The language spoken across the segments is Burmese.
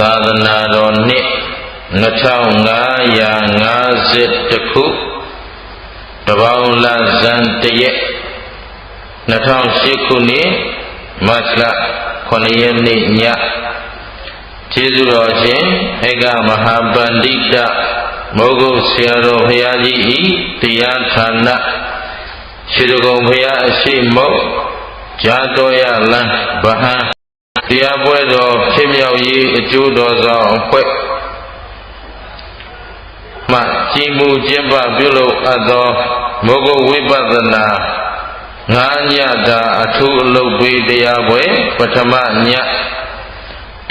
သာသနာတော်နှစ်2550ခုတပေါင်းလဇန်တရက်2008ခုနှစ်မတ်လ9ရက်နေ့ညကျေးဇူးတော်ရှင်ဧကမဟာပန္တိတမိုးကုတ်ဆရာတော်ဘုရားကြီးဤတရားဌာနရှိတကုံဘုရားအရှိမုတ်ဂျာတော်ရလန်းဗဟန်းတရားပွဲတော်ဖြစ်မြောက်ရေးအကျိုးတော်ဆောင်အဖွဲ့မှကြီးမှုကျင့်ပပြုလုပ်အပ်သောမိုးကုတ်ဝိပဿနာငါးညတာအထူးအလုပ်ပေးတရားပွဲပထမည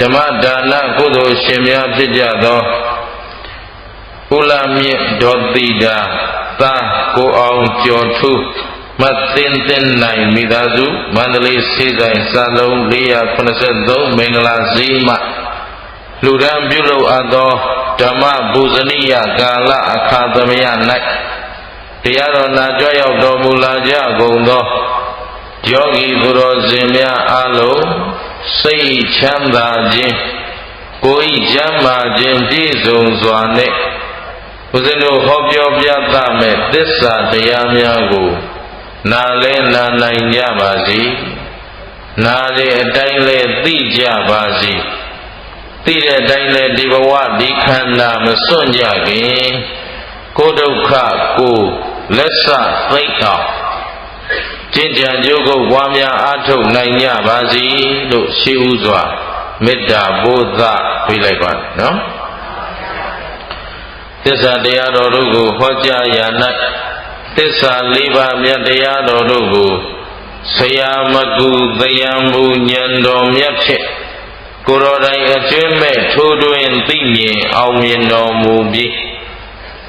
ဓမ္မဒါနကုသိုလ်ရှင်များဖြစ်ကြသောဥလမြင့်ဒေါတိတာသာကိုအောင်ကျော်ထူးမသင်သင်နိုင်မိသားစုမန္တလေးစေဆိုင်စာလုံး483မင်္ဂလာဈေးမှလူရန်ပြုလုပ်အပ်သောဓမ္မဘူဇနိယကာလအခါသမယ၌တရားတော်နာကြွရောက်တော်မူလာကြကုန်သောယောဂီသူတော်စင်များအားလုံးစိတ်ချမ်းသာခြင်းကိုယ်ဤချမ်းသာခြင်းပြည့်စုံစွာနဲ့ဦးဇင်းတို့ဟောပြောပြသမဲ့သစ္စာတရားများကိုနာလဲနာနိုင်ကြပါစေနာတဲ့အတိုင်းလဲသိကြပါစေသိတဲ့အတိုင်းလဲဒီဘဝဒီခန္ဓာမစွန့်ကြခင်ကိုယ်ဒုက္ခကိုလက်ဆသိအောင်ကျင့်ကြံကြိုးကုပ်ပွားများအားထုတ်နိုင်ကြပါစေလို့ရှိဥစွာမေတ္တာပို့သပေးလိုက်ပါနော်သစ္စာတရားတော်တို့ကိုဟောကြားရာ၌သစ္စာလေးပါးမြတ်တရားတော်တို့ကိုဆရာမကူသယံမူဉာဏ်တော်မြတ်ဖြင့်ကိုယ်တော်တိုင်အကျွမ်းမဲ့ထိုးတွင်သိမြင်အောင်မြင်တော်မူပြီး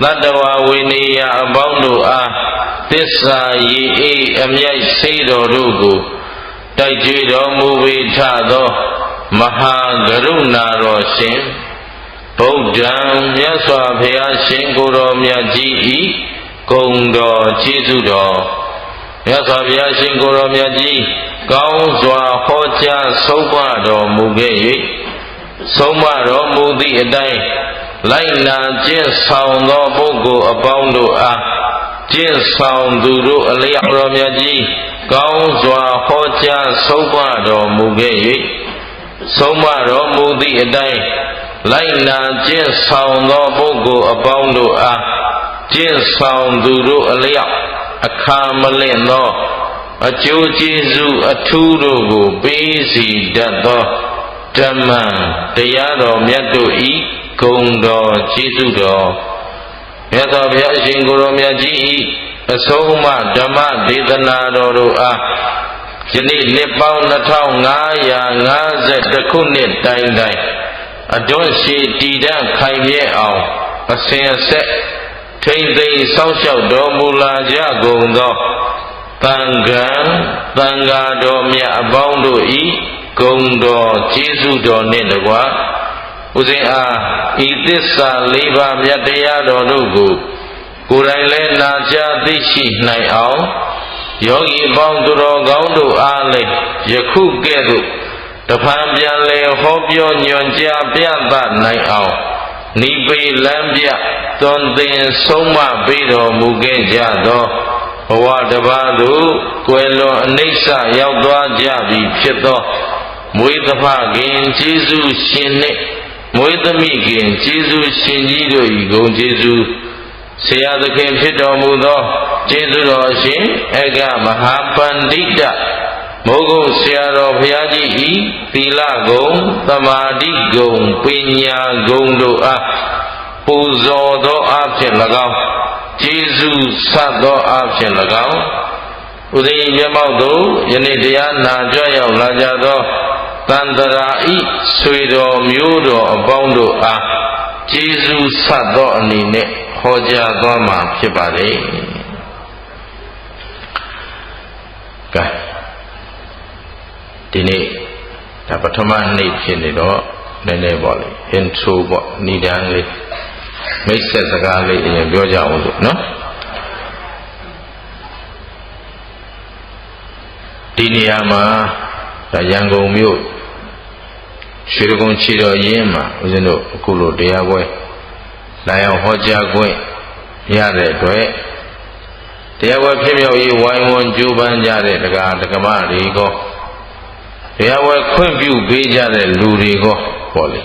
သတ္တဝါဝိနည်းအပေါင်းတို့အားသစ္စာရည်အေးအမြိုက်စိတ်တော်တို့ကိုတိုက်ကြွတော်မူဝေထသောမဟာကရုဏာတော်ရှင်ဗုဒ္ဓံမြတ်စွာဘုရားရှင်ကိုယ်တော်မြတ်ကြီးဤဂုဏ်တော်ကျေးဇူးတော်မြတ်စွာဘုရားရှင်ကိုယ်တော်မြတ်ကြီးကောင်းစွာဟောကြားဆုံးမတော်မူခဲ့၍ဆုံးမတော်မူသည့်အတိုင်းလိုက်နာကျင့်ဆောင်သောပုဂ္ဂိုလ်အပေါင်းတို့အားကျင့်ဆောင်သူတို့အလျောက်တော်မြတ်ကြီးကောင်းစွာဟောကြားဆုံးမတော်မူခဲ့၍ဆုံးမတော်မူသည့်အတိုင်းလိုက်နာကျင့်ဆောင်သောပုဂ္ဂိုလ်အပေါင်းတို့အားကျင့်ဆောင်သူတို့အလျောက်အခါမလင့်သောအကျိုးကျေးဇူးအထူးတို့ကိုပေးစီတတ်သောဓမ္မတရားတော်မြတ်တို့ဤဂုဏ်တော်ကျေးဇူးတော်မြတ်စွာဘုရားရှင်ကိုယ်တော်မြတ်ကြီးဤအဆုံးအမဓမ္မဒေသနာတော်တို့အားယနေ့နှစ်ပေါင်း2550ခုနှစ်တိုင်တိုင်အတွန်းရှိတည်တံ့ခိုင်မြဲအောင်အစဉ်အဆက်ထိမ့်သိမ်းစောင့်ရှောက်တော်မူလာကြကုန်သောသံဃာသံဃာတော်မြတ်အပေါင်းတို့ဤဂုဏ်တော်ကျေးဇူးတော်နှင့်တကွဦးဇင်းအားဤသစ္စာလေးပါးမြတ်တရားတော်တို့ကိုကိုယ်တိုင်လည်းနာကြားသိရှိနိုင်အောင်ယောဂီပေါင်းသူတော်ကောင်းတို့အားလည်းယခုကဲ့သို့တဖန်ပြန်လည်ဟောပြောညွှန်ကြားပြသနိုင်အောင်နိဗ္ဗေလမ်းပြသွန်သင်ဆုံးမပေးတော်မူခဲ့ကြသောဘဝတစ်ပါးသို့ကွယ်လွန်အနိစ္စရောက်သွားကြပြီဖြစ်သောမွေးသဖခင်ကျေးဇူးရှင်နှင့်မွေးသမီးခင်ကျေးဇူးရှင်ကြီးတို့၏ဂုဏ်ကျေးဇူးဆရာသခင်ဖြစ်တော်မူသောကျေးဇူးတော်ရှင်ဧကမဟာပန္တိတမိုးကုတ်ဆရာတော်ဘုရားကြီးဤသီလဂုဏ်သမာဓိဂုဏ်ပညာဂုဏ်တို့အားပူဇော်သောအဖြစ်၎င်းကျေးဇူးဆက်သောအဖြစ်၎င်းဥဒိမျက်မှောက်သို့ယနေ့တရားနာကြွရောက်လာကြသောတန်တရာဤဆွေတော်မျိုးတော်အပေါင်းတို့အားကျေးဇူးဆက်သောအနေနဲ့ဟောကြားသွားမှာဖြစ်ပါလေ။ကဲဒီနေ့ဒါပထမနေ့ဖြစ်နေတော့နည်းနည်းပေါ့လေ intro ပေါ့ဏိဒန်းလေးမိတ်ဆက်စကားလေးအရင်ပြောကြအောင်လို့နော်ဒီနေရာမှာရန်ကုန်မြို့ ရွှေဒဂုံခြေတော်ရင်းမှာဦးဇင်းတို့အခုလိုတရားပွဲလာရောက်ဟောကြားခွင့်ရတဲ့အတွက်တရားပွဲဖြစ်မြောက်ရေးဝိုင်းဝန်းကြိုးပမ်းကြတဲ့တရားဓမ္မတွေကိုတရားပွဲခွင့်ပြုပေးကြတဲ့လူတွေကိုပေါ့လေ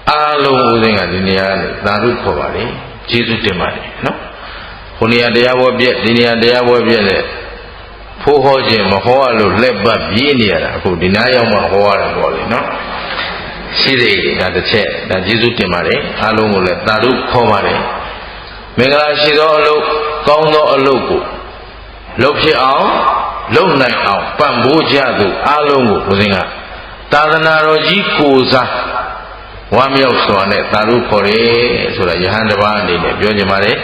အားလုံးဦးဇင်းကဒီနေရာကနေသာဓုခေါ်ပါလေကျေးဇူးတင်ပါတယ်နော်ခုနေရာတရားပွဲပြည့်ဒီနေရာတရားပွဲပြည့်တဲ့ဖိုးဟောခြင်းမဟောရလို့လက်ပတ်ပြေးနေရတာအခုဒီနားရောက်မှဟောရတယ်ပေါ့လေနော်ရှိသေးတယ်ဒါတစ်ချက်ဒါကျေးဇူးတင်ပါတယ်အားလုံးကိုလည်းသာဓုခေါ်ပါတယ်မင်္ဂလာရှိသောအလုပ်ကောင်းသောအလုပ်ကိုလုပ်ဖြစ်အောင်လုပ်နိုင်အောင်ပံ့ပိုးကြသူအားလုံးကိုဦးဇင်းကသာသနာတော်ကြီးကိုစားဝမ်းမြောက်စွာနဲ့သာဓုခေါ်တယ်ဆိုတာယဟန်တစ်ပါးအနေနဲ့ပြောကြပါတယ်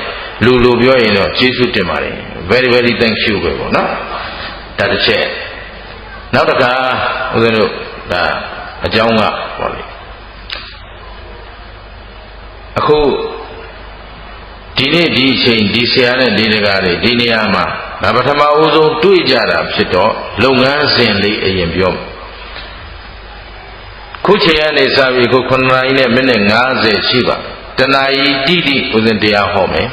လူလိုပြောရင်တော့ကျေးဇူးတင်ပါတယ် very very thank you ပဲပေါ့နော်ဒါတစ်ချက်နောက်တစ်ခါဦးဇင်းတို့ဒါအကြောင်းကပေါ့လေအခုဒီနေ့ဒီအချိန်ဒီဆရာနဲ့ဒီတကားတွေဒီနေရာမှာဒါပထမဦးဆုံးတွေ့ကြတာဖြစ်တော့လုပ်ငန်းစဉ်လေးအရင်ပြောခုချိန်ကနေစပြီးခု9နာရီနဲ့မိနစ်50ရှိပါတနာရီတိတိဦးဇင်းတရားဟောမယ်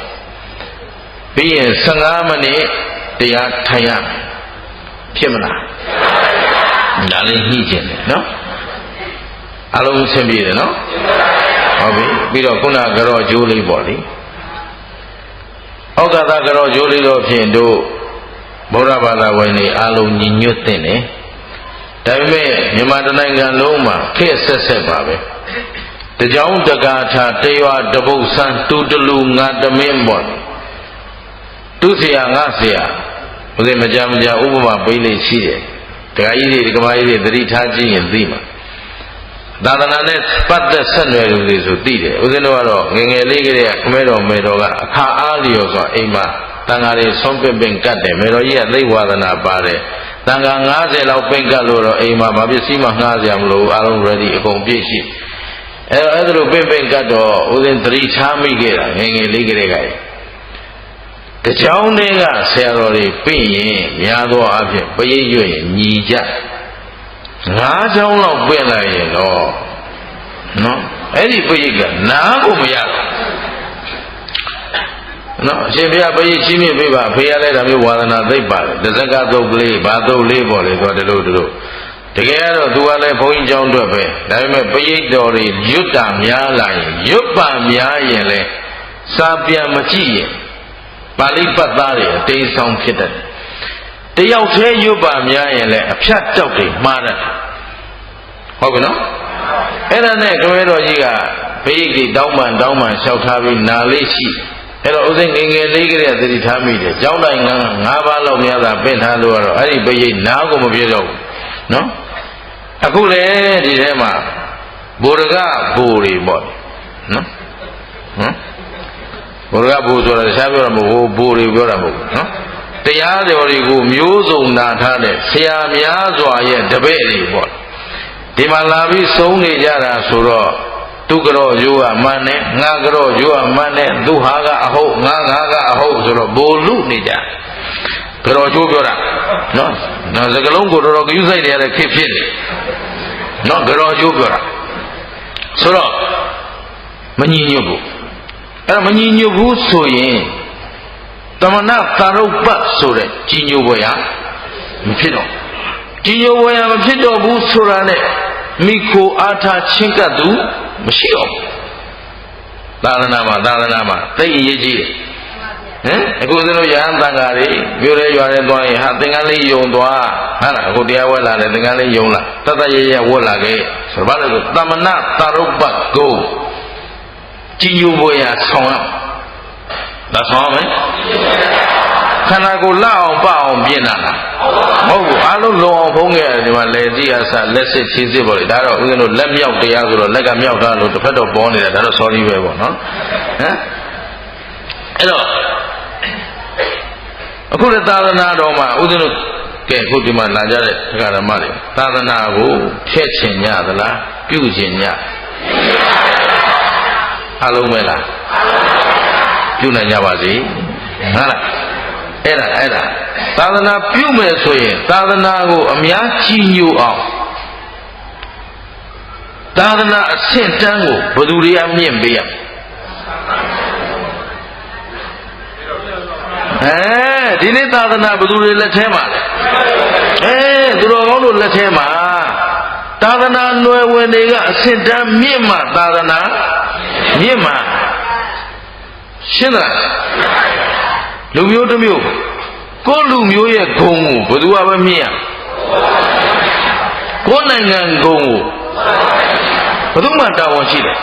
ပြီးရင်15မိနစ်တရားထိုင်ရမယ်ဖြစ်မလားဒါလေးညှိကျင်တယ်နော်အလုံးဆင်ပြေတယ်နော်ဟုတ်ပြီပြီးတော့ခုနကတော့ဂျိုးလေးပေါ့လေဩဃသကတော့ဂျိုးလေးတော့ဖြင့်တို့ဗုဒ္ဓဘာသာဝင်တွေအလုံးညီညွတ်တဲ့တယ်ဒါပေမဲ့မြန်မာနိုင်ငံလုံးမှာခက်ဆက်ဆက်ပါပဲတကြောင်တကာထာတရွာတပုတ်ဆန်းတူတလူငါတမင်းပေါ့သူဆရာငါဆရာဘုရားမကြမကြဥပမာပေးလေးရှိတယ်ဒကာကြီးတွေဒကာမကြီးတွေသတိထားကြည့်ရင်သိမှာသာသနာနဲ့ပတ်သက်ဆက်နွယ်လူတွေဆိုသိတယ်ဦးဇင်းတို့ကတော့ငငယ်လေးကလေးကခမဲတော်မေတော်ကအခါအားလျော်စွာအိမ်မှာတန်ဃာတွေဆုံးပင်ပင်ကတ်တယ်မေတော်ကြီးကသိဝါဒနာပါတယ်တန်ဃာ90လောက်ပင်ကတ်လို့တော့အိမ်မှာဘာပစ္စည်းမှငှားစရာမလိုအားလုံး ready အကုန်ပြည့်ရှိအဲ့ဒါလိုပင်ပင်ကတ်တော့ဦးဇင်းသတိထားမိခဲ့တာငငယ်လေးကလေးကတချောင်းတွေကဆရာတော်တွေပြင်ရင်များသောအားဖြင့်ပရိတ်ရွရင်ညီကြ9ချောင်းလောက်ပြင်လိုက်ရင်တော့နော်အဲ့ဒီပရိတ်ကနားကိုမရဘူးနော်အရှင်ဘုရားပရိတ်ချင်းမြင့်ပြပါဖေရလဲဒါမျိုးဝါဒနာသိပ်ပါတယ်တဇကသုတ်ကလေးဘာသုတ်လေးပေါ့လေဆိုတော့ဒီလိုတကယ်တော့သူကလည်းဘုန်းကြီးကျောင်းအတွက်ပဲဒါပေမဲ့ပရိတ်တော်တွေရွတ်တာများလာရင်ရွတ်ပါများရင်လဲစာပြန်မကြည့်ရင်ပါဠိပတ်သားတွေအတိမ်ဆောင်ဖြစ်တယ်တယောက်သေးရွတ်ပါများရင်လည်းအဖြတ်တောက်တွေမှားတယ်ဟုတ်ပြီနော်အဲ့ဒါနဲ့ကမဲတော်ကြီးကဘိတ်ကြီးတောင်းပန်လျှောက်ထားပြီးနာလေးရှိအဲ့တော့ဥစဉ်ငယ်ငယ်လေးကလေးကသတိထားမိတယ်ကျောင်းတိုင်း9ပါးလောက်များသာပင့်ထားလို့ကတော့အဲ့ဒီဘိတ်နားကိုမပြေတော့ဘူးနော်အခုလေဒီထဲမှာဘုရကဘူတွေပေါ့နော်ဟမ်ဘုရားဘုဆိုတာတခြားပြောတာမဟုတ်ဘူးဘိုးတွေပြောတာမဟုတ်ဘူးနော်တရားတော်တွေကိုမျိုးစုံနာထားတဲ့ဆရာများစွာရဲ့တပည့်တွေပေါ့ဒီမှာလာပြီးဆုံးနေကြတာဆိုတော့သူကတော့ရိုးကမှန်းနဲ့ငါကတော့ရိုးကမှန်းနဲ့သူဟာကအဟုတ်ငါကအဟုတ်ဆိုတော့ဘိုလ်လူနေကြကတော့ကျိုးပြောတာနော်စကလုံးကိုတော်တော်ကြည့်ဆိုင်နေရတဲ့ခေဖြစ်နေနော်ကတော့ကျိုးပြောတာဆိုတော့မညီညွတ်ဘူးအဲ့မညီညွတ်ဘူးဆိုရင်တမနာသာရုပ်ပတ်ဆိုတဲ့ကြီးညိုပွဲရမဖြစ်တော့ကြီးညိုပွဲရမဖြစ်တော့ဘူးဆိုတာနဲ့မိခိုအားထားချင်းကပ်သူမရှိတော့ဘူးသာသနာမှာသိအရေးကြီးတယ်ဟမ်အခုစလို့ရဟန်းတန်ဃာတွေမြို့ရဲရွာရဲသွားရင်ဟာသင်္ကန်းလေးယုံသွားဟာလားအခုတရားဝဲလာတယ်သင်္ကန်းလေးယုံလာတတရရဝတ်လာခဲ့ဆိုတော့ဘာလို့တမနာသာရုပ်ပတ်ကိုကြီးညိုပွဲရဆောင်ရဒါဆောင်မယ်ခန္ဓာကိုယ်လှအောင်ပအောင်ပြင်တာလားမဟုတ်ဘူးအားလုံးလုံအောင်ဖုံးခဲ့တယ်ဒီမှာလက်ကြီးအစလက်စစ်ခြေစစ်ပေါ့လေဒါတော့ဦးဇင်းတို့လက်မြောက်တရားဆိုတော့လက်ကမြောက်တာလို့တစ်ဖက်တော့ပေါ်နေတာဒါတော့ sorry ပဲပေါ့နော်ဟမ်အဲ့တော့အခုလည်းသာသနာတော်မှာဦးဇင်းတို့ကဲအခုဒီမှာလာကြတဲ့ဒကာဓမ္မတွေသာသနာကိုဖျက်ချင်ကြသလားပြုချင်ကြအားလုံးပဲလားပြုနိုင်ကြပါစေဟုတ်လားအဲ့ဒါသာသနာပြုမယ်ဆိုရင်သာသနာကိုအများကြီးညိုအောင် သာသနာအဆင့်တန်းကိုဘယ်သူတွေကမြင့်ပေးရဒီနေ့သာသနာဘယ်သူတွေလက်ထဲမှာလဲသူတော်ကောင်းတို့လက်ထဲမှာသာသနာຫນွယ်ဝင်တွေကအဆင့်တန်းမြင့်မှသာသနာမြင့်မှရှင်းလားလူမျိုးတစ်မျိုးကိုလူမျိုးရဲ့ဂုဏ်ကိုဘယ်သူကပဲမြင့်ရကိုနိုင်ငံဂုဏ်ကိုဘယ်သူမှတာဝန်ရှိတယ်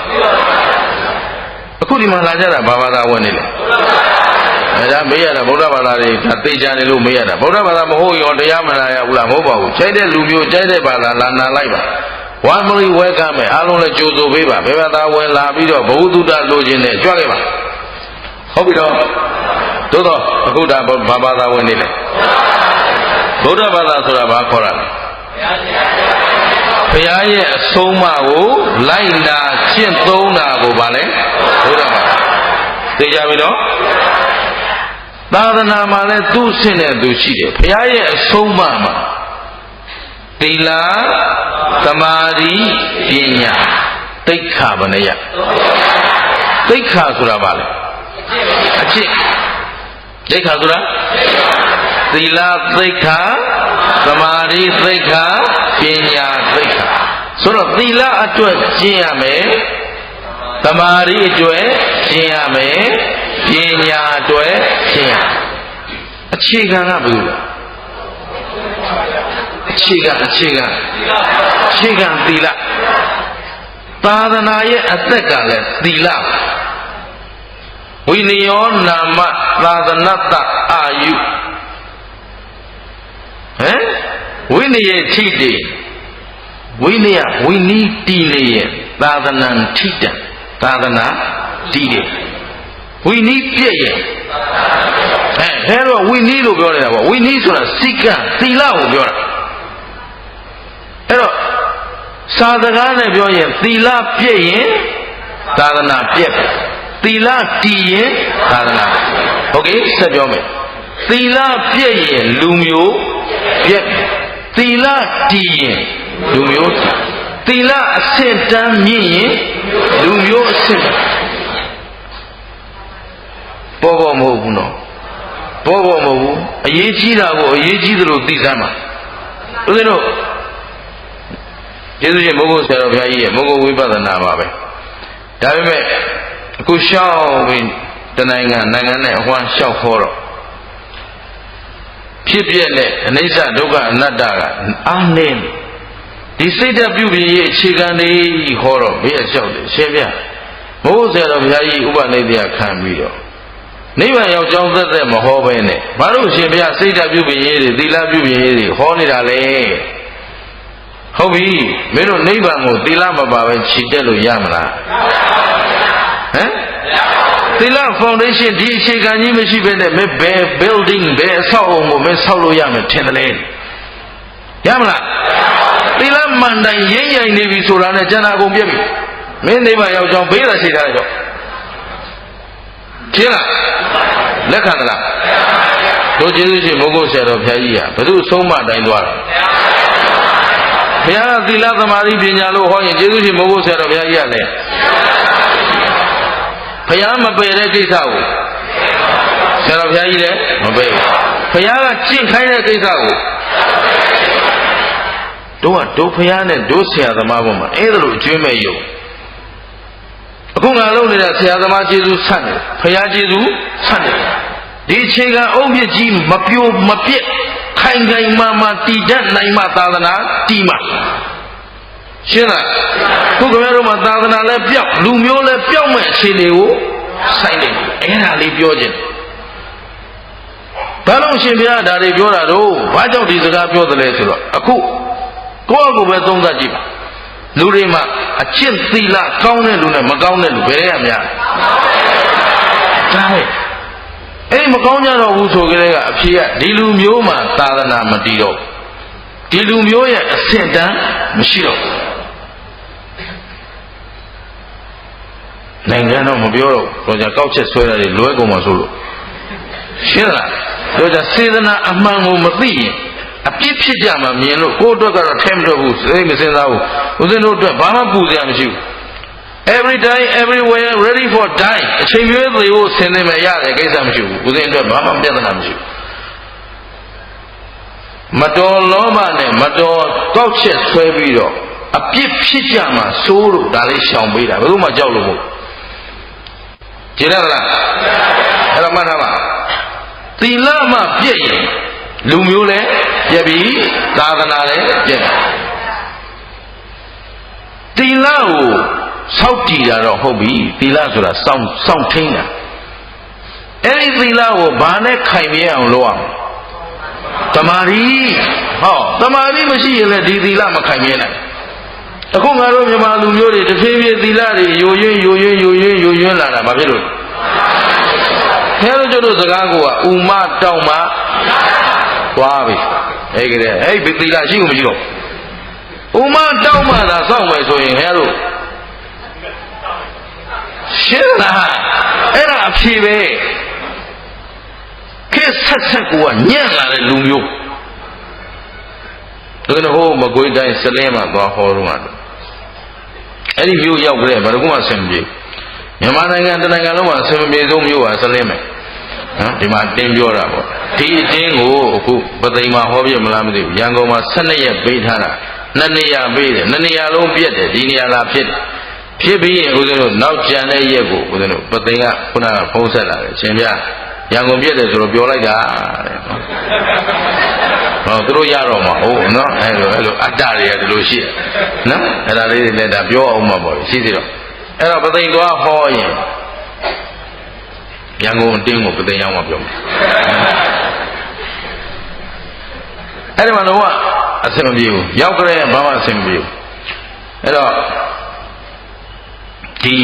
အခုဒီမှာလာကြတာဘာဘာသာဝင်နေလဲဒါမေးရတာဗုဒ္ဓဘာသာတွေဒါသိကြတယ်လို့မေးရတာဗုဒ္ဓဘာသာမဟုတ်ရောတရားမလာရဘူးလားမဟုတ်ပါဘူးကြိုက်တဲ့လူမျိုးကြိုက်တဲ့ဘာသာလာနာလိုက်ပါဝါမလီဝဲကမယ်အားလုံးလည်းကြိုဆိုပေးပါဘယ်ဘာသာဝင်လာပြီးတော့ဘဝတုဒ္ဒလိုချင်တယ်ကြွခဲ့ပါဟုတ်ပြီတော့သို့တော့အခုဒါဘာဘာသာဝင်နေလဲဗုဒ္ဓဘာသာဆိုတာဘာခေါ်တာလဲဘုရားရဲ့အဆုံးအမကိုလိုက်နာကျင့်သုံးတာကိုဗာလဲဘုရားဘာသာသိကြပြီနော်သာသနာမှာလဲသူ့ဆင့်တဲ့သူရှိတယ်ဘုရားရဲ့အဆုံးအမမှာသီလသမာဓိပညာသိက္ခာဘယ်နှရသိက္ခာဆိုတာဗာလဲအကျင့်သိက္ခာဆိုတာသီလသိက္ခာသမာဓိသိက္ခာပညာသိက္ခာဆိုတော့သီလအတွက်ကျင့်ရမယ်သမာဓိအတွက်ကျင့်ရမယ်ပညာအတွက်ကျင့်ရအခြေခံကဘယ်လိုလဲအခြေခံသီလသာသနာရဲ့အသက်ကလည်းသီလဝိနည်းယောနာမသာသနတအာယုဝိနည်းထိတေဝိနည်းတီနေယသာသနံထိတံသာသနာတီးတယ်ဝိနည်းပြည့်ရဲ့အဲတော့ဝိနည်းလို့ပြောနေတာပေါ့ဝိနည်းဆိုတာစိကံသီလကိုပြောတာအဲ့တော့သာသနာနဲ့ပြောရင်သီလပြည့်ရင်သာသနာပြည့်သီလတည်ရင်သာသနာဟုတ်ကဲ့ဆက်ပြောမယ်သီလပြည့်ရင်လူမျိုးပြည့်သီလတည်ရင်လူမျိုးသီလအဆင့်တန်းမြင့်ရင်လူမျိုးအဆင့်ပေါ်မဟုတ်ဘူးနော်ပေါ်မဟုတ်ဘူးအရေးကြီးတာကိုအရေးကြီးသလိုသိစမ်းပါဦးဇင်းတို့ကျေးဇူးရှင်မိုးကုတ်ဆရာတော်ဘုရားကြီးရဲ့မိုးကုတ်ဝိပဿနာပါပဲဒါပေမဲ့အခုရှောက်ပြီးတနိုင်ငံနဲ့အဝမ်းလျှောက်ခေါ်တော့ဖြစ်ပြက်နဲ့အနိစ္စဒုက္ခအနတ္တကအားနည်းဒီစိတ်ဓာတ်ပြုပြီးရဲ့အခြေခံလေးဟောတော့ဘေးအလျှောက်တယ်ရှင်ဗျမိုးကုတ်ဆရာတော်ဘုရားကြီးဥပနိဒေယခံပြီးတော့နိဗ္ဗာန်ရောက်ကြောင်းသက်မဟောပဲနဲ့ဘာလို့ရှင်ဘုရားစိတ်ဓာတ်ပြုပြီးရေးတွေသီလပြုပြီးရေးတွေဟောနေတာလဲဟုတ်ပြီမင်းတို့နိဗ္ဗာန်ကိုသီလမပါပဲခြေတက်လို့ရမလားသီလ foundation ဒီအခြေခံကြီးမရှိဘဲနဲ့မင်းဘယ် building ဘယ်အဆောက်အုံကိုမင်းဆောက်လို့ရမယ်ထင်တယ်လေရမလားသီလမန်တိုင်ရင်းရိုင်နေပြီဆိုတာနဲ့ကျန်တာအကုန်ပြည့်ပြီမင်းနိဗ္ဗာန်ရောက်ကြောင်းဘေးသာရှိတာကြောင့်ရှင်းလားလက်ခံသလားတို့ကျေးဇူးရှင်မိုးကုတ်ဆရာတော်ဘုရားကြီးကဘယ်သူဆုံးမတိုင်းသွားတာဘုရားကသီလသမာဓိပညာလို့ဟောရင်ကျေးဇူးရှင်မိုးကုတ်ဆရာတော်ဘုရားကြီးကလည်းဘုရားမပယ်တဲ့ကိစ္စကိုဆရာတော်ဘုရားကြီးလည်းမပယ်ဘူးဘုရားကကျင့်ခိုင်းတဲ့ကိစ္စကိုတို့ဘုရားနဲ့တို့ဆရာသမားပေါ်မှာအဲ့ဒါလိုအကျွမ်းမဲ့ယုံအခုငါလုပ်နေတာဆရာသမားကျေးဇူးဆက်တယ်ဘုရားကျေးဇူးဆက်တယ်ဒီအခြေခံအုပ်မြစ်ကြီးမပြိုမပြစ်ခိုင်မာတည်တတ်နိုင်မှသာသနာတည်မှာရှင်းလားခုခင်ဗျားတို့မှာသာသနာလည်းပြောက်လူမျိုးလည်းပြောက်မဲ့အခြေအနေကိုဆိုင်တယ်အဲ့ဒါလေးပြောခြင်းဘာလို့ရှင်ဘုရားဒါတွေပြောတာတော့ဘာကြောင့်ဒီစကားပြောတယ်လဲဆိုတော့အခုကိုယ့်အကူပဲသုံးသပ်ကြည့်ပါလူတွေမှာအကျင့်သီလကောင်းတဲ့လူနဲ့မကောင်းတဲ့လူဘယ်ရများဒါပဲအဲ့မကောင်းကြတော့ဘူးဆိုကြတဲ့ကအဖြေကဒီလူမျိုးမှာသာသနာမတည်တော့ဒီလူမျိုးရဲ့အဆင့်တန်းမရှိတော့နိုင်ငံတော့မပြောတော့ကြောင့်ကောက်ချက်ဆွဲတာတွေလွဲကုန်မှာဆိုလို့ရှင်းလားတို့ကြစေတနာအမှန်ကိုမသိရင် အပြစ်ဖြစ်ကြမှာမြင်လို့ကိုယ့်အတွက်ကတော့ထဲမထွက်ဘူးစိတ်မစင်စားဘူးဦးဇင်းတို့အတွက်ဘာမှပူစရာမရှိဘူး every day everywhere ready for die အချိန်မျိုးသေးဖို့ဆင်သင်မယ်ရတယ်ကိစ္စမရှိဘူးဦးဇင်းအတွက်ဘာမှပြဿနာမရှိဘူးမတော်လောဘနဲ့မတော်ကောက်ချက်ဆွဲပြီးတော့အပြစ်ဖြစ်ကြမှာစိုးလို့ဒါလေးရှောင်ပေးတာဘယ်သူမှကြောက်လို့မဟုတ်ကြည့်ရလားအဲ့တော့မှတ်ထားပါသီလမှပြည့်ရင်လူမျိုးလည်းပြည့်ပြီသာသနာလည်းပြည့်တယ်သီလကိုစောင့်တည်တာတော့ဟုတ်ပြီသီလဆိုတာစောင့်ထိန်းတာအဲ့ဒီသီလကိုဘာနဲ့ခိုင်မြဲအောင်လုပ်ရမလဲတမာရီဟောတမာရီမရှိရင်လည်းဒီသီလမခိုင်မြဲနိုင်အခုငါတို့မြန်မာလူမျိုးတွေတစ်ဖြည်းဖြည်းသီလတွေယိုယွင်းလာတာဘာဖြစ်လို့ခဲလို့ကျတို့စကားကိုကဥမတောင်းမှသွားပြီအဲ့ကလေးအဲ့ဒီသီလရှိကိုမရှိတော့ဥမတောင်းမှသာစောင့်မယ်ဆိုရင်ခဲလို့ရှင်းလားအဲ့ဒါအဖြေပဲခဲဆက်ကိုကညံ့လာတဲ့လူမျိုးဒါကဟိုမကွေးတိုင်းစလင်းမှာသွားဟောတော့အဲ့ဒီမျိုးရောက်ကြတယ်ဘာလို့မှဆင်မပြေမြန်မာနိုင်ငံတနိုင်ငံလုံးမှာဆင်မပြေဆုံးမျိုးပါစလင်းမယ်နော်ဒီမှာတင်းပြောတာပေါ့ဒီအတင်းကိုအခုပသိမ်မှာဟောပြမလားမသိဘူးရန်ကုန်မှာ12ရက်ပေးထားတာ2နေရာပေးတယ်2နေရာလုံးပြက်တယ်ဒီနေရာလာဖြစ်ပြီးရင်ဦးဇင်းတို့နောက်ကျန်တဲ့ရက်ကိုဦးဇင်းတို့ပသိမ်ကခုနကဖုံးဆက်လာတယ်ရှင်ဗျာရန်ကုန်ပြက်တယ်ဆိုတော့ပြောလိုက်တာတဲ့ဟောသူတို့ရတော့မှာဟုတ်နော်အဲ့လိုအတ္တတွေကဒီလိုရှိတယ်နော်အဲ့ဒါလေးတွေလည်းဒါပြောအောင်မှာပေါ့ရှိသေးတော့အဲ့တော့ပသိမ်သွားဟောရင်ရန်ကုန်အတင်းကိုပသိမ်ရောက်မှပြောမှာအဲ့ဒီမှာတော့အဆင်မပြေဘူးရောက်ကြတဲ့ဘာမှအဆင်မပြေဘူးအဲ့တော့ဒီ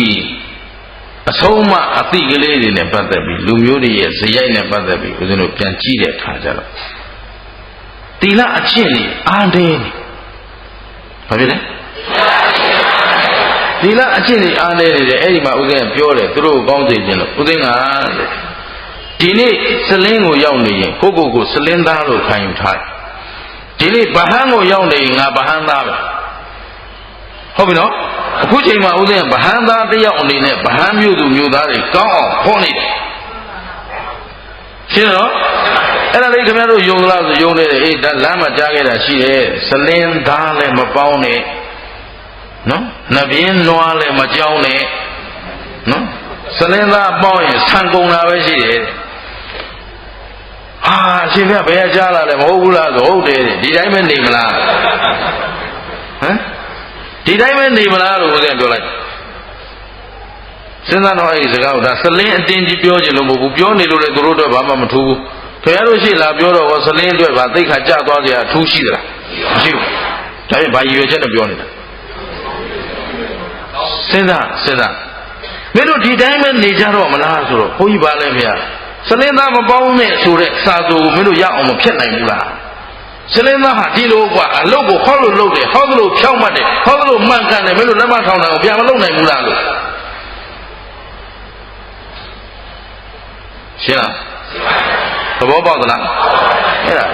အဆုံးအမအတိကလေးတွေနဲ့ပတ်သက်ပြီးလူမျိုးတွေရဲ့ဇယိုက်နဲ့ပတ်သက်ပြီးဦးဇင်းတို့ပြန်ကြည့်တဲ့အခါကျတော့သီလအကျင့်တွေအားတယ်ဘာဖြစ်လဲသီလအကျင့်တွေအားတယ်နေတယ်အဲ့ဒီမှာဦးဇင်းကပြောတယ်သူတို့ကောင်းစေခြင်းလို့ဦးဇင်းကဒီနေ့စလင်းကိုရောက်နေရင်ကိုစလင်းသားလို့ခံယူထားတယ်ဒီနေ့ဗဟန်းကိုရောက်နေရင်ငါဗဟန်းသားပဲဟုတ်ပြီနော်အခုချိန်မှာဦးဇင်းကဗဟန်းသားတယောက်အနေနဲ့ဗဟန်းမျိုးသူမျိုးသားတွေကောင်းအောင်ဟောနေတယ်ရှင်းတော့အဲ့ဒါလေးခင်ဗျားတို့ယုံလားဆိုယုံနေတယ်အေးဒါလမ်းမှာကြားခဲ့တာရှိတယ်စလင်းသားလည်းမပေါင်းနဲ့နော်နပြင်းနွားလည်းမကြောင်းနဲ့နော်စလင်းသားပေါင်းရင်ဆံကုန်တာပဲရှိတယ်အာရှင်ဗျာဘယ်ကြားလာလဲမဟုတ်ဘူးလားဆိုဟုတ်တယ်ဒီတိုင်းပဲနေမလားဟမ်ဒီတိုင်းပဲနေမလားလို့ဦးဇင်းပြောလိုက်စဉ်းစားတော့အဲ့ဒီစကားကိုဒါစလင်းအတင်းကြီးပြောချင်လို့မဟုတ်ဘူးပြောနေလို့လည်းသူတို့တော့ဘာမှမထူးဘူးခင်ဗျားတို့ရှိလာပြောတော့စလင်းအတွက်ဗာသိခါကြသွားကြအထူးရှိသလားမရှိဘူးဒါပေမဲ့ဘာရည်ရွယ်ချက်နဲ့ပြောနေတာစဉ်းစားမင်းတို့ဒီတိုင်းပဲနေကြတော့မလားဆိုတော့ဘုန်းကြီးပါလဲဗျာစလင်းသားမပေါင်းနဲ့ဆိုတဲ့စာသူကိုမင်းတို့ရအောင်မဖြစ်နိုင်ဘူးလားစလင်းသားဟာဒီလိုကွာအလုပ်ကိုဟောလို့လုပ်တယ်ဟောလို့ဖြောင်းမှတ်တယ်ဟောလို့မှန်ကန်တယ်မင်းတို့လက်မထောင်နိုင်အောင်ပြန်မလုပ်နိုင်ဘူးလားလို့ရှင်းလားသဘောပေါက်သလားအဲ့ဒါ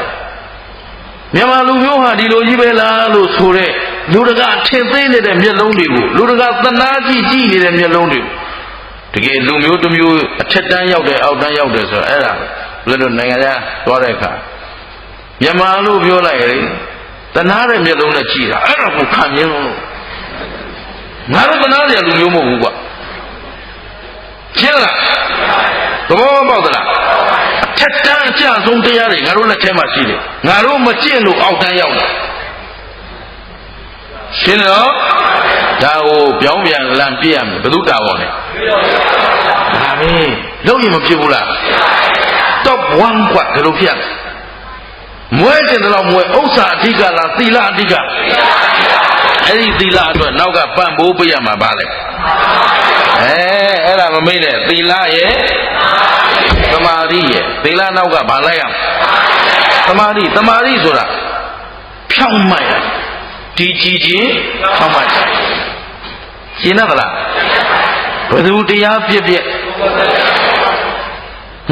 မြန်မာလူမျိုးဟာဒီလိုကြီးပဲလားလို့ဆိုတဲ့လူတကာထင်သေးနေတဲ့မျက်လုံးတွေကိုလူတကာသနာကြည့်နေတဲ့မျက်လုံးတွေကိုတကယ်လူမျိုးတစ်မျိုးအထက်တန်းရောက်တယ်အောက်တန်းရောက်တယ်ဆိုတော့အဲ့ဒါဘယ်လိုနိုင်ငံသားသွားတဲ့အခါမြန်မာလို့ပြောလိုက်ရင်တနာတဲ့မျက်လုံးနဲ့ကြည့်တာအဲ့ဒါကိုခံမြင်လို့ငါတို့တနာတဲ့လူမျိုးမဟုတ်ဘူးကွာရှင်းလားသဘောပေါက်သလားအထက်တန်းအကျဆုံးတရားတွေငါတို့လက်ထဲမှာရှိတယ်ငါတို့မကျင့်လို့အောက်တန်းရောက်တယ်ရှင်းတော့ဒါကိုပြောင်းပြန်လမ်းပြရမယ်ဘယ်သူတာဝန်လဲဒါပဲလုံးရင်မဖြစ်ဘူးလား top 1 ကွာဒါလိုဖြစ်ရမယ်မွဲကျင်တယ်လို့မွဲဥစ္စာအဓိကလားသီလအဓိကအဲ့ဒီသီလအတွက်နောက်ကပံ့ပိုးပေးရမှာပါလေအဲ့ဒါမမေ့နဲ့သီလရဲ့သမာဓိရဲ့သီလနောက်ကဘာလိုက်ရမလဲသမာဓိဆိုတာဖြောင်းမှတ်ရဒီကြည်ချင်းဖြောင်းမှတ်ရှင်းသလားဘယ်သူတရားပြည့်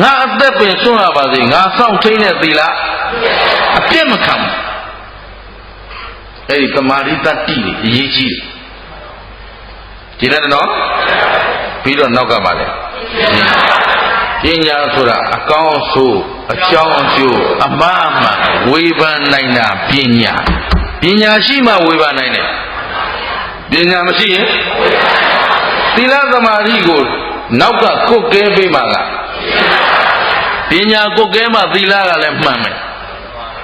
ငါအသက်ပင်စွန့်ရပါစေငါစောင့်ထိန်တဲ့သီလ အပြစ်မခံဘူးအဲ့ဒီတမာရိတတိတွေအရေးကြီးတယ်ကြည်ရတယ်နော်ပြီးတော့နောက်ကပါလေပညာဆိုတာအကောင်းဆိုးအကြောင်းအကျိုးအမှားအမှန်ဝေဖန်နိုင်တာပညာရှိမှဝေဖန်နိုင်တယ်ပညာမရှိရင်သီလသမာဓိကိုနောက်ကကုတ်ကဲပေးမှကပညာကုတ်ကဲမှသီလကလည်းမှန်မယ်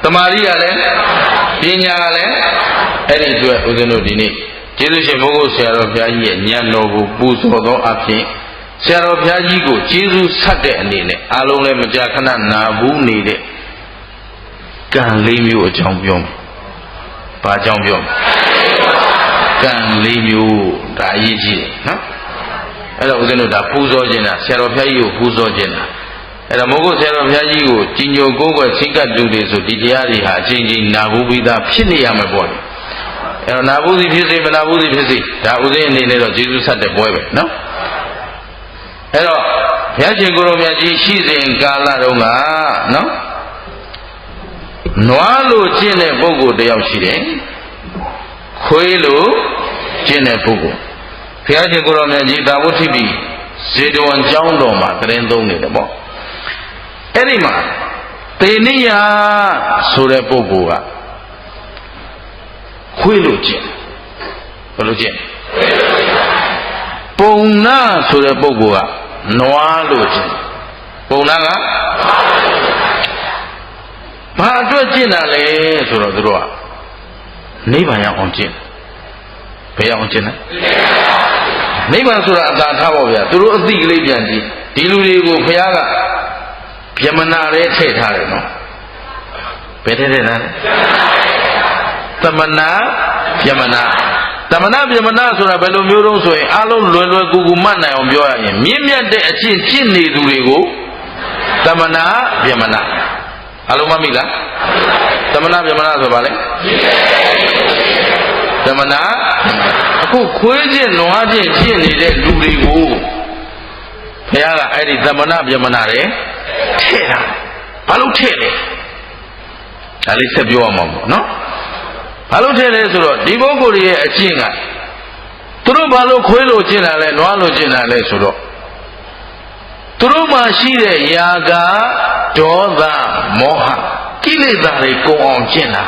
သမာဓိကလည်းပညာကလည်းအဲ့ဒီအတွက်ဦးဇင်းတို့ဒီနေ့ကျေးဇူးရှင်မိုးကုတ်ဆရာတော်ဘုရားကြီးရဲ့ဉာဏ်တော်ကိုပူဇော်သောအဖြစ်ဆရာတော်ဘုရားကြီးကိုကျေးဇူးဆက်တဲ့အနေနဲ့အားလုံးလည်းမကြာခဏနာဘူးနေတဲ့ကံလေးမျိုးအကြောင်းပြောမယ်။ဘာအကြောင်းပြောမလဲ။ကံလေးမျိုးဒါအရေးကြီးတယ်နော်။အဲ့တော့ဦးဇင်းတို့ဒါပူဇော်ခြင်းတာဆရာတော်ဘုရားကြီးကိုပူဇော်ခြင်းတာအဲ့ဒါမို့ကိုဆရာတော်ဘုရားကြီးကိုကြီးညိုကိုးကွယ်စိတ်ကတူတယ်ဆိုဒီတရားတွေဟာအချင်းချင်းနာဘူးပြီးသားဖြစ်နေရမှာပေါ့လေ။အဲ့တော့နာဘူးစီဖြစ်စေမနာဘူးစီဖြစ်စေဒါဦးဇင်းအနေနဲ့တော့ကျေးဇူးဆက်တဲ့ပွဲပဲနော်။အဲ့တော့ဘုရားရှင်ကိုယ်တော်မြတ်ကြီးရှိစဉ်ကာလတုန်းကနော်နွားလိုကျင့်တဲ့ပုဂ္ဂိုလ်တယောက်ရှိတယ်ခွေးလိုကျင့်တဲ့ပုဂ္ဂိုလ်ဘုရားရှင်ကိုယ်တော်မြတ်ကြီးသာဝတိပိဇေတဝန်ကျောင်းတော်မှာတရင်သုံးနေတယ်ပေါ့အဲ့ဒီမှာတေနိယဆိုတဲ့ပုဂ္ဂိုလ်ကခွေးလိုကျင့်ဘယ်လိုကျင့်ပုံနာဆိုတဲ့ပုဂ္ဂိုလ်ကနွားလို့ကျင့်ပုံနာကဘာအတွက်ကျင့်တာလဲဆိုတော့သူတို့ကနိဗ္ဗာန်ရောက်အောင်ကျင့်ဘယ်ရောက်အောင်ကျင့်လဲနိဗ္ဗာန်ဆိုတာအသာထားပါဗျာသူတို့အသိကလေးပြန်ကြည့်ဒီလူတွေကိုဘုရားကဗျမနာလေးထည့်ထားတယ်နော်ဘယ်ထည့်ထားလဲသမနာဗျမနာသမဏဗျမနာဆိုတာဘယ်လိုမျိုးတုံးဆိုရင်အလုံးလွယ်လွယ်ကူကူမှတ်နိုင်အောင်ပြောရရင်မြင့်မြတ်တဲ့အကျင့်ကျင့်နေသူတွေကိုသမဏဗျမနာအလုံးမမိလားသမဏဗျမနာဆိုပါလေသမဏအခုခွေးကျင့်နွားကျင့်ကျင့်နေတဲ့လူတွေကိုဘုရားကအဲ့ဒီသမဏဗျမနာတွေထည့်တာဘာလို့ထည့်လဲဒါလေးဆက်ပြောရမှာပေါ့နော်ဘာလို့ထည့်လဲဆိုတော့ဒီပုဂ္ဂိုလ်ရဲ့အကျင့်ကသူတို့ဘာလို့ခွေးလို့ကျင့်တာလဲနွားလို့ကျင့်တာလဲဆိုတော့သူတို့မှာရှိတဲ့ယာကဒေါသမောဟကိလေသာတွေကုန်အောင်ကျင့်တာ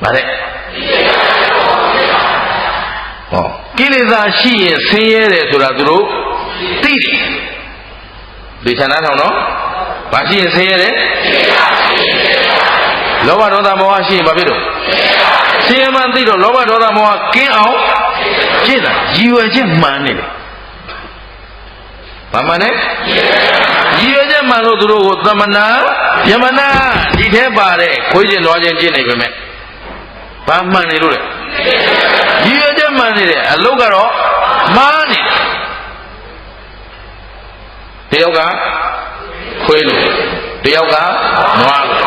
ဗါတဲ့ဟောကိလေသာရှိရင်ဆင်းရဲတယ်ဆိုတာသူတို့သိတယ်ဒီဌာနထောင်နော်ဘာရှိရင်ဆင်းရဲတယ်လောဘဒေါသမောဟရှိရင်ဘာဖြစ်တော့ဆင်းရဲမှသိတော့လောဘဒေါသမောဟကင်းအောင်ကျင့်တာရည်ရွယ်ချက်မှန်နေတယ်ဘာမှန်လဲရည်ရွယ်ချက်မှန်လို့သူတို့ကိုသမဏယမနာဒီထဲပါတဲ့ခွေးကျင်လွားခြင်းကျင့်နေပေမဲ့ဘာမှန်နေလို့လဲရည်ရွယ်ချက်မှန်နေတယ်အလုတ်ကတော့မှားနေတယောက်ကခွေးလို့တယောက်ကနွားလို့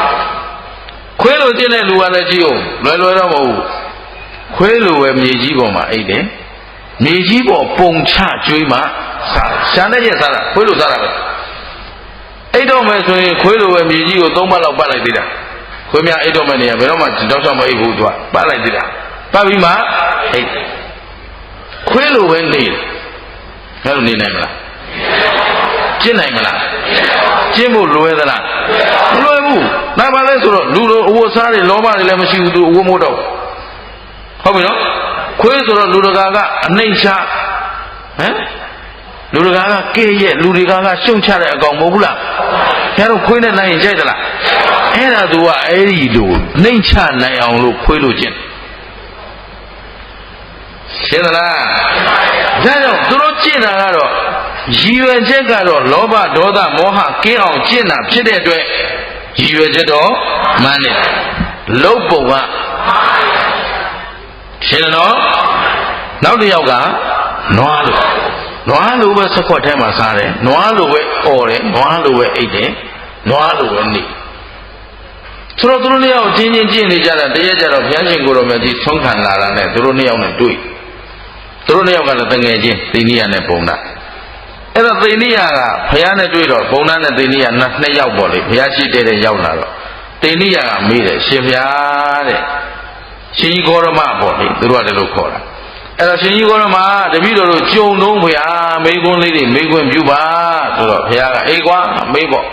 ခွေးလိုကျင့်တဲ့လူကလည်းကြည့်အောင်လွယ်လွယ်တော့မဟုတ်ဘူးခွေးလိုပဲမြေကြီးပေါ်မှာအိတ်တယ်မြေကြီးပေါ်ပုံချကျွေးမှစားရှာတဲ့ရက်စားတာခွေးလိုစားတာပဲအိတ်တော့မယ်ဆိုရင်ခွေးလိုပဲမြေကြီးကို3ပတ်လောက်ပတ်လိုက်သေးတာခွေးများအိတ်တော့မယ်နေရာဘယ်တော့မှတောက်ချောက်မအိတ်ဘူးသူကပတ်လိုက်သေးတာပတ်ပြီးမှအိတ်ခွေးလိုပဲနေတယ်ဘယ်လိုနေနိုင်မလားကျင့်နိုင်မလားကျင့်ဖို့လွယ်သလားမလွယ်ဘူးဒါပါလဲဆိုတော့လူလိုအဝတ်စားတွေလောဘတွေလည်းမရှိဘူးသူအဝတ်မို့တော့ဟုတ်ပြီနော်ခွေးဆိုတော့လူတကာကအနှိမ့်ချဟမ်လူတကာကကဲ့ရဲ့လူတွေကရှုံချတဲ့အကောင်မဟုတ်ဘူးလားခင်ဗျားတို့ခွေးနဲ့နိုင်ရင်ကြိုက်သလားအဲ့ဒါသူကအဲ့ဒီလိုနှိမ့်ချနိုင်အောင်လို့ခွေးလို့ကျင့်ရှင်းသလားဒါကြောင့်သူတို့ကျင့်တာကတော့ရည်ရွယ်ချက်ကတော့လောဘဒေါသမောဟကင်းအောင်ကျင့်တာဖြစ်တဲ့အတွက်ရည်ရွယ်ချက်တော့မှန်တယ်လုပ်ပုံကရှင်းတယ်နော်နောက်တစ်ယောက်ကနွားလိုပဲစခွက်ထဲမှာစားတယ်နွားလိုပဲអော်တယ်နွားလိုပဲအိတ်တယ်နွားလိုပဲနေဆိုတော့သူတို့နှစ်ယောက်ချင်းချင်းကျင့်နေကြတာတရက်ကြတော့ဘုရားရှင်ကိုယ်တော်မြတ်ကြီးဆုံးခံလာတာနဲ့သူတို့နှစ်ယောက်နဲ့တွေ့သူတို့နှစ်ယောက်ကလည်းတငယ်ချင်းဒီနည်းနဲ့ပုံတာ အဲ့တော့သေနိယကဘုရားနဲ့တွေ့တော့ဘုံသားနဲ့သေနိယနှစ်ယောက်ပေါ့လေဘုရားရှိတဲ့ရောက်လာတော့သေနိယကမေးတယ်ရှင်ဘုရားတဲ့ရှင်ကြီးဂေါရမပေါ့လေသူတို့ကလည်းလို့ခေါ်တာအဲ့တော့ရှင်ကြီးဂေါရမတပည့်တော်တို့ကြုံတော့ဘုရားမေးခွန်းလေးတွေမေးခွင့်ပြုပါဆိုတော့ဘုရားကအေးကွာမေးပေါ့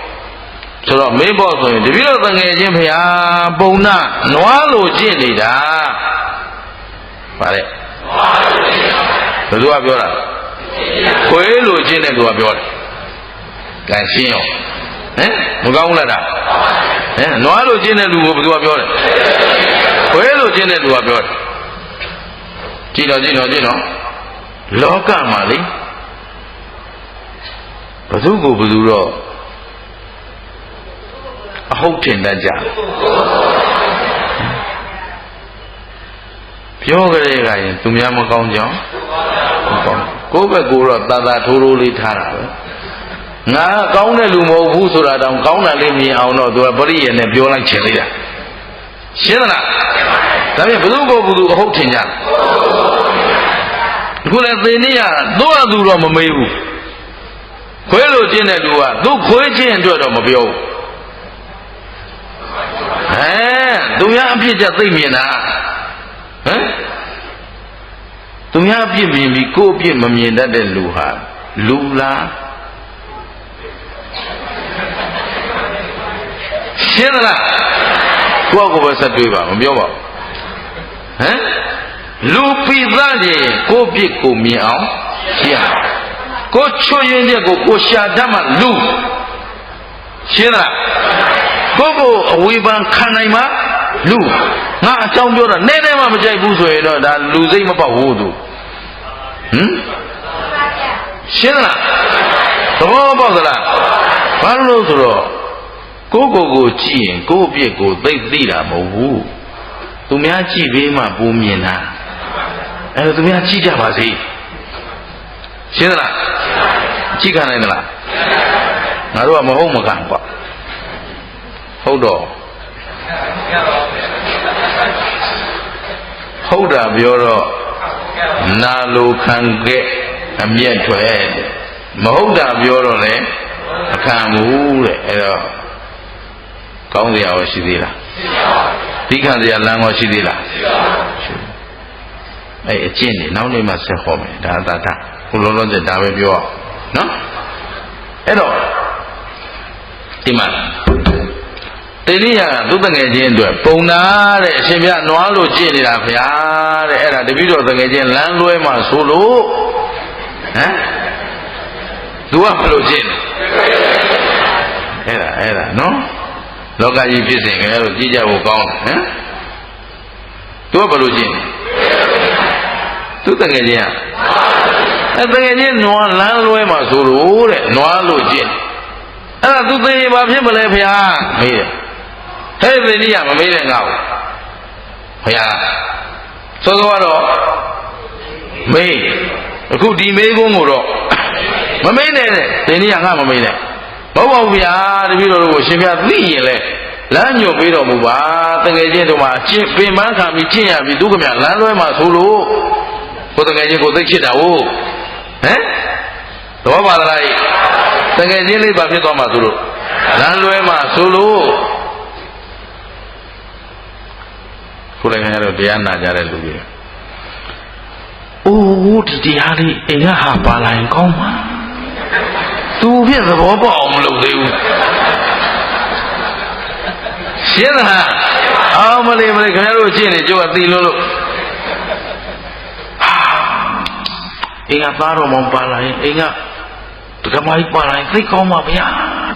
ဆိုတော့မေးဖို့ဆိုရင်တပည့်တော်တငယ်ချင်းဘုရားပုံနာနွားလိုကျင့်နေတာဗါတဲ့ဘယ်သူကပြောတာခွေးလိုကျင့်တဲ့သူကပြောတယ်ကဲရှင်းရောဟမ်မကောင်းဘူးလားဒါဟမ်နွားလိုကျင့်တဲ့လူကိုဘယ်သူကပြောတယ်ခွေးလိုကျင့်တဲ့လူကပြောတယ်ကြည့်တော့လောကမှာလေဘယ်သူကိုဘယ်သူတော့အဟုတ်ထင်တတ်ကြပြောကြတဲ့ကရင်သူများမကောင်းကြောင်းကိုယ့်ဘက်ကိုတော့တာတာထိုးထိုးလေးထားတာပဲငါကောင်းတဲ့လူမဟုတ်ဘူးဆိုတာတောင်ကောင်းတာလေးမြင်အောင်တော့သူကပရိယေနဲ့ပြောလိုက်ချင်လိုက်တာရှင်းသလားဒါဖြင့်ဘယ်သူကိုဘယ်သူအဟုတ်ထင်ကြအခုလည်းသေနည်းကသူ့အသူတော့မမေးဘူးခွေးလိုကျင့်တဲ့လူကသူ့ခွေးချင်းအတွက်တော့မပြောဘူးသူများအပြစ်ကြသိမြင်တာဟမ်သူများအပြစ်မြင်ပြီးကိုယ့်အပြစ်မမြင်တတ်တဲ့လူဟာလူလားရှင်းသလားကိုယ့်ကိုယ်ပဲဆက်တွေးပါမပြောပါဘူးဟမ်လူပိသတဲ့ကိုယ့်ပြစ်ကိုမြင်အောင်ရှင်းကိုချွတ်ရင်းတဲ့ကိုရှာတတ်မှလူရှင်းသလားကိုအဝေဖန်ခံနိုင်မှာလူငါအကြောင်းပြောတာနဲမှမကြိုက်ဘူးဆိုရင်တော့ဒါလူစိတ်မပေါက်ဘူးသူဟမ်ရှင်းလားသဘောပေါက်သလားဘာလို့ဆိုတော့ကိုကြည့်ရင်ကိုယ့်အပြစ်ကိုသိတာမဟုတ်ဘူးသူများကြည့်ပေးမှပူမြင်တာအဲ့တော့သူများကြည့်ကြပါစေရှင်းလားကြည့်ခံနိုင်သလားငါတို့ကမဟုတ်မခံကွာဟုတ်တော့ဟုတ်တာပြောတော့နာလိုခံခဲ့အမျက်ထွက်မဟုတ်တာပြောတော့လေအခါမူတဲ့အဲ့တော့ကောင်းစရာရောရှိသေးလားသိခံစရာလမ်းရောရှိသေးလားအဲ့အကျင့်နေနောက်နေ့မှဆက်ဟောမယ်ဒါသာတာခုလုံးလုံးတဲ့ဒါပဲပြောအောင်နော်အဲ့တော့ဒီမှာတေရိယာသူတငယ်ချင်းအတွက်ပုံနာတဲ့အရှင်ပြနွားလို့ကြည့်နေတာဗျာတဲ့အဲ့ဒါတပည့်တော်တငယ်ချင်းလမ်းလွဲမှဆိုလို့ဟမ်သူကဘယ်လိုကြည့်လဲအဲ့ဒါနော်လောကကြီးဖြစ်စဉ်ကလေးတို့ကြည့်ကြဖို့ကောင်းတယ်ဟမ်သူကဘယ်လိုကြည့်သူတငယ်ချင်းအဲ့တငယ်ချင်းနွားလမ်းလွဲမှဆိုလို့တဲ့နွားလို့ကြည့်အဲ့ဒါသူသိရင်ဘာဖြစ်မလဲဗျာမေးတယ်ဟဲ့သေနိယမမေးတဲ့ငါ့ကိုဘုရားစောစောကတော့မေးအခုဒီမေးခွန်းကိုတော့မမေးနဲ့တဲ့သေနိယငါမမေးနဲ့မဟုတ်ပါဘူးဗျာတပည့်တော်တို့ကိုရှင်ပြသိရင်လဲလမ်းညွှန်ပေးတော်မူပါတကယ်ချင်းတို့မှာအချင်းပင်ပန်းခံပြီးကျင့်ရပြီးသူကမြလမ်းလွဲမှာဆိုလို့ကိုတကယ်ချင်းကိုသိချစ်တာဟုတ်ဟမ်သဘောပါသလားတကယ်ချင်းလေးပါဖြစ်သွားမှာဆိုလို့လမ်းလွဲမှာဆိုလို့ကိုယ်လည်းခင်ဗျားတို့တရားနာကြတဲ့လူတွေအိုးဒီတရားလေးအိမ်ကဟာပါလာရင်ကောင်းမှာသူဖြစ်သဘောပေါက်အောင်မလုပ်သေးဘူးရှင်းလားအော်မလေးခင်ဗျားတို့ရှင်းနေကြိုးကသိလို့အိမ်ကသားတော်မောင်ပါလာရင်အိမ်ကဒကမာကြီးပါလာရင်သိကောင်းပါဗျာ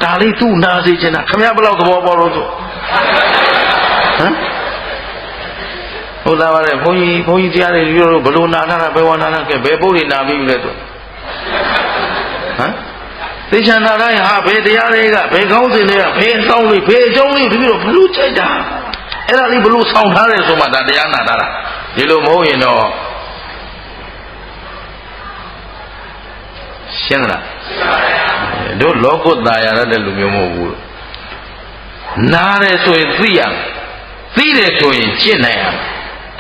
ဒါလေးသူ့နာစေချင်တာခင်ဗျားဘယ်လောက်သဘောပေါက်လို့ဆိုဟမ်ဟုတ်လားဗျာဘုန်းကြီးတရားတွေပြောလို့ဘလို့နာတာဘယ်ဝနာတာကဲဘယ်ပုဒ်တွေနာပြီးလဲဆိုဟမ်သိချင်တာတိုင်းဟာဘယ်တရားတွေကဘယ်ကောင်းစဉ်တွေကဘယ်အဆောင်လေးဘယ်အကြောင်းလေးပြီးတော့ဘလို့ကြိုက်တာအဲ့ဒါလေးဘလို့ဆောင်ထားတယ်ဆိုမှဒါတရားနာတာဒီလိုမဟုတ်ရင်တော့ရှင်းလားတို့လောကုတ္တရာရတဲ့လူမျိုးမဟုတ်ဘူးနားတယ်ဆိုရင်သိရမယ်သိတယ်ဆိုရင်ကျင့်နိုင်ရမယ်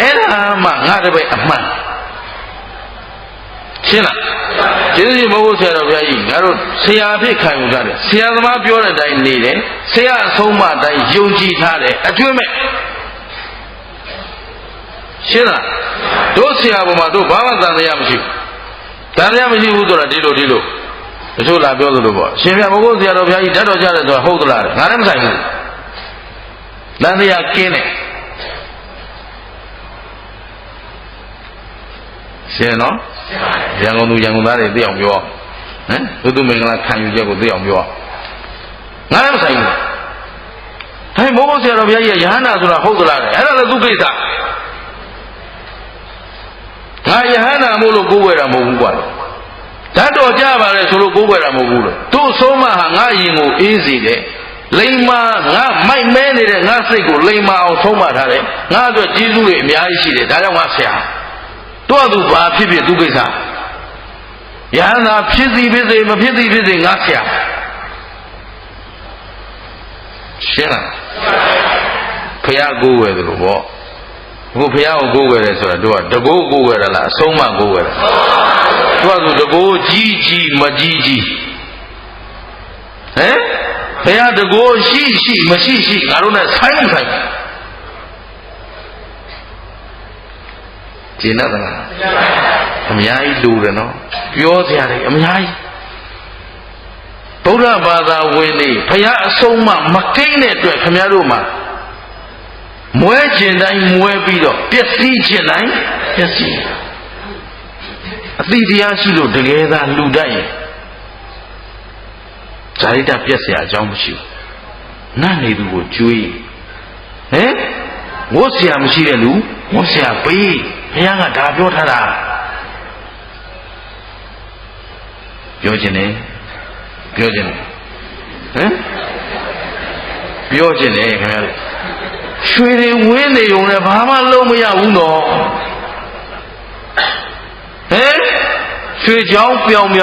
အဲ့ဒါမှငါတပည့်အမှန် ရှင်းလားကျေးဇူးရှင်ဘုရားဆရာတော်ဘုရားကြီးငါတို့ဆရာအဖြစ်ခံယူကြတယ်ဆရာသမားပြောတဲ့အတိုင်းနေတယ်ဆရာအဆုံးအမအတိုင်းယုံကြည်ထားတယ်အကျွတ်မဲ့ရှင်းလားတို့ဆရာပေါ်မှာတို့ဘာမှတန်တရားမရှိဘူးတန်တရားမရှိဘူးဆိုတာဒီလိုတချို့လာပြောသလိုပေါ့ရှင်ပြဘုရားဆရာတော်ဘုရားကြီးဓာတ်တော်ကြတယ်ဆိုတာဟုတ်သလားငါလည်းမဆိုင်ဘူးတန်တရားကင်းတယ်ရှင်းနော်ရန်ကုန်သူရန်ကုန်သားတွေသိအောင်ပြောဟမ်ဘုသူမင်္ဂလာခံယူချက်ကိုသိအောင်ပြောငါလည်းမဆိုင်ဘူးဒါပေမဲ့ဘုရားဆရာတော်ဘုရားကြီးရဟန္တာဆိုတာဟုတ်သလားအဲ့ဒါလည်းသူကိစ္စငါယဟန္တာမို့လို့ကိုးကွယ်တာမဟုတ်ဘူးကွာဓာတ်တော်ကြပါလေဆိုလို့ကိုးကွယ်တာမဟုတ်ဘူးလို့သူ့ဆုံးမဟာငါအရင်ကိုအေးစေတယ်လိမ္မာငါမိုက်မဲနေတဲ့ငါစိတ်ကိုလိမ္မာအောင်ဆုံးမထားတယ်ငါအတွက်ကျေးဇူးတွေအများကြီးရှိတယ်ဒါကြောင့်ငါဆရာတို့သူဘာဖြစ်ဖြစ်သူကိစ္စယဟန္တာဖြစ်စီဖြစ်စေမဖြစ်စီဖြစ်စေငါဆရာရှင်းလားဖះကိုးကွယ်တယ်လို့ပေါ့ဘုဖះကိုကိုးကွယ်တယ်ဆိုတာတို့ကတကိုးကိုးကွယ်တယ်လားအဆုံးမကိုးကွယ်တယ်တို့ကဆိုတကိုးကြီးမကြီးဟမ်ဘုရားတကိုးရှိမရှိငါတို့နဲ့ဆိုင်ကျင်းတတ်လားအများကြီးလူတယ်နော်ပြောစရာတွေအများကြီးဗုဒ္ဓဘာသာဝင်နေဘုရားအဆုံးမကိန်းတဲ့အတွက်ခင်ဗျားတို့မှာမွဲခြင်းတိုင်းမွဲပြီးတော့ပျက်စီးခြင်းတိုင်းပျက်စီးအသိတရားရှိလို့တကယ်သာလူတတ်ရင်ဇာတိတပြက်เสียအကြောင်းမရှိဘူးနတ်နေသူကိုကျွေးဟမ်ဝတ်เสียမရှိတဲ့လူဝတ်เสียပေးဘုရားကဒါပြောထားတာပြောခြင်းနဲ့ဟမ်ပြောခြင်းနဲ့ခင်ဗျားရွှေတွေဝင်းနေုံနဲ့ဘာမှလုံးမရဘူးနော်ဟမ်ရွှေချောင်းပြောင်ဝ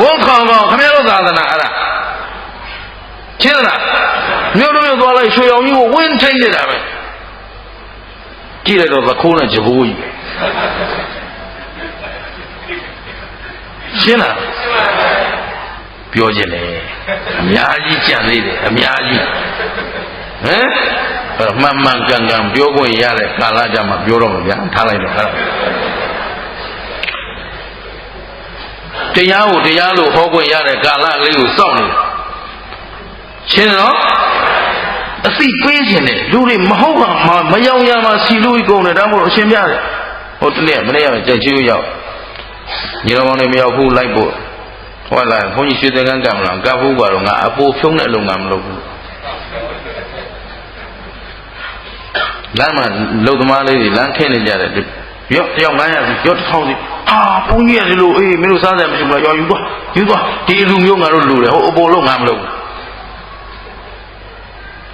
န်းခေါင်ခင်ဗျားတို့သာသနာအဲ့ဒါရှင်းလားမြို့တို့သွားလိုက်ရွှေရောင်ကြီးကိုဝင်းထိန်နေတာပဲကြည့်လိုက်တော့သခိုးနဲ့ကြဘိုးကြီးပဲရှင်းလားပြောခြင်းလေအများကြီးကြံသေးတယ်အများကြီးဟမ်မှန်ကန်ပြောခွင့်ရတဲ့ကာလကြမှာပြောတော့မှာဗျာထားလိုက်တော့အဲ့ဒါတရားကိုတရားလို့ဟောခွင့်ရတဲ့ကာလလေးကိုစောင့်နေရှင်းနော်အသိပေးခြင်းနဲ့လူတွေမဟုတ်ပါမယောင်ရမှာစီလို့ကုန်တယ်ဒါမှမဟုတ်အရှင်ပြတယ်ဟိုတနေ့မနေ့ကကြိုက်ချီရောက်ညီတော်မောင်တွေမရောက်ဘူးလိုက်ဖို့ဟောလာဘုန်းကြီးရွှေသင်္ကန်းကံမလားကပ်ဖို့ကတော့ငါအပိုးဖြုံးတဲ့အလုံးကမလုပ်ဘူးလမ်းမှာလုံသမားလေးတွေလမ်းခင်းနေကြတယ်ရော့တယောက်900စီရော့1000စီဟာဘုန်းကြီးရတယ်လို့အေးမင်းတို့စားတယ်မရှိဘူးရောယူသွားဒီလူမျိုးငါတို့လူတယ်ဟိုအပေါ်လုံးငါမလုပ်ဘူး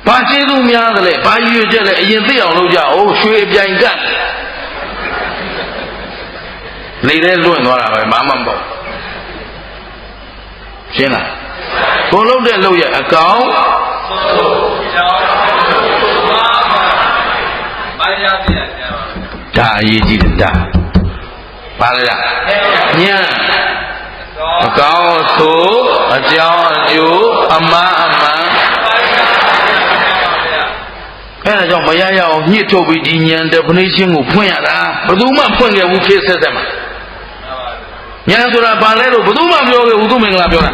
ဘာကျေးဇူးများသလဲဘာရွေချက်လဲအရင်သိအောင်လုပ်ကြအောင်ရွှေအပြိုင်ကတ်နေတဲ့လွင့်သွားတာပဲဘာမှမပေါ့ရှင်းလားကိုလုံးတဲ့လုပ်ရအကောင်ဒါအရေးကြီးတယ်ဒါပါလေလားညံအကောင်ဆိုအကြောင်းအကျိုးအမှန်အဲ့ဒါကြောင့်မရရအောင်ညှစ်ထုတ်ပြီးဒီဉာဏ် definition ကိုဖွင့်ရတာဘယ်သူမှဖွင့်ခဲ့ဘူးဖြစ်ဆက်မှာဉာဏ်ဆိုတာဘာလဲလို့ဘယ်သူမှပြောခဲ့ဘူးသူမင်္ဂလာပြောတာ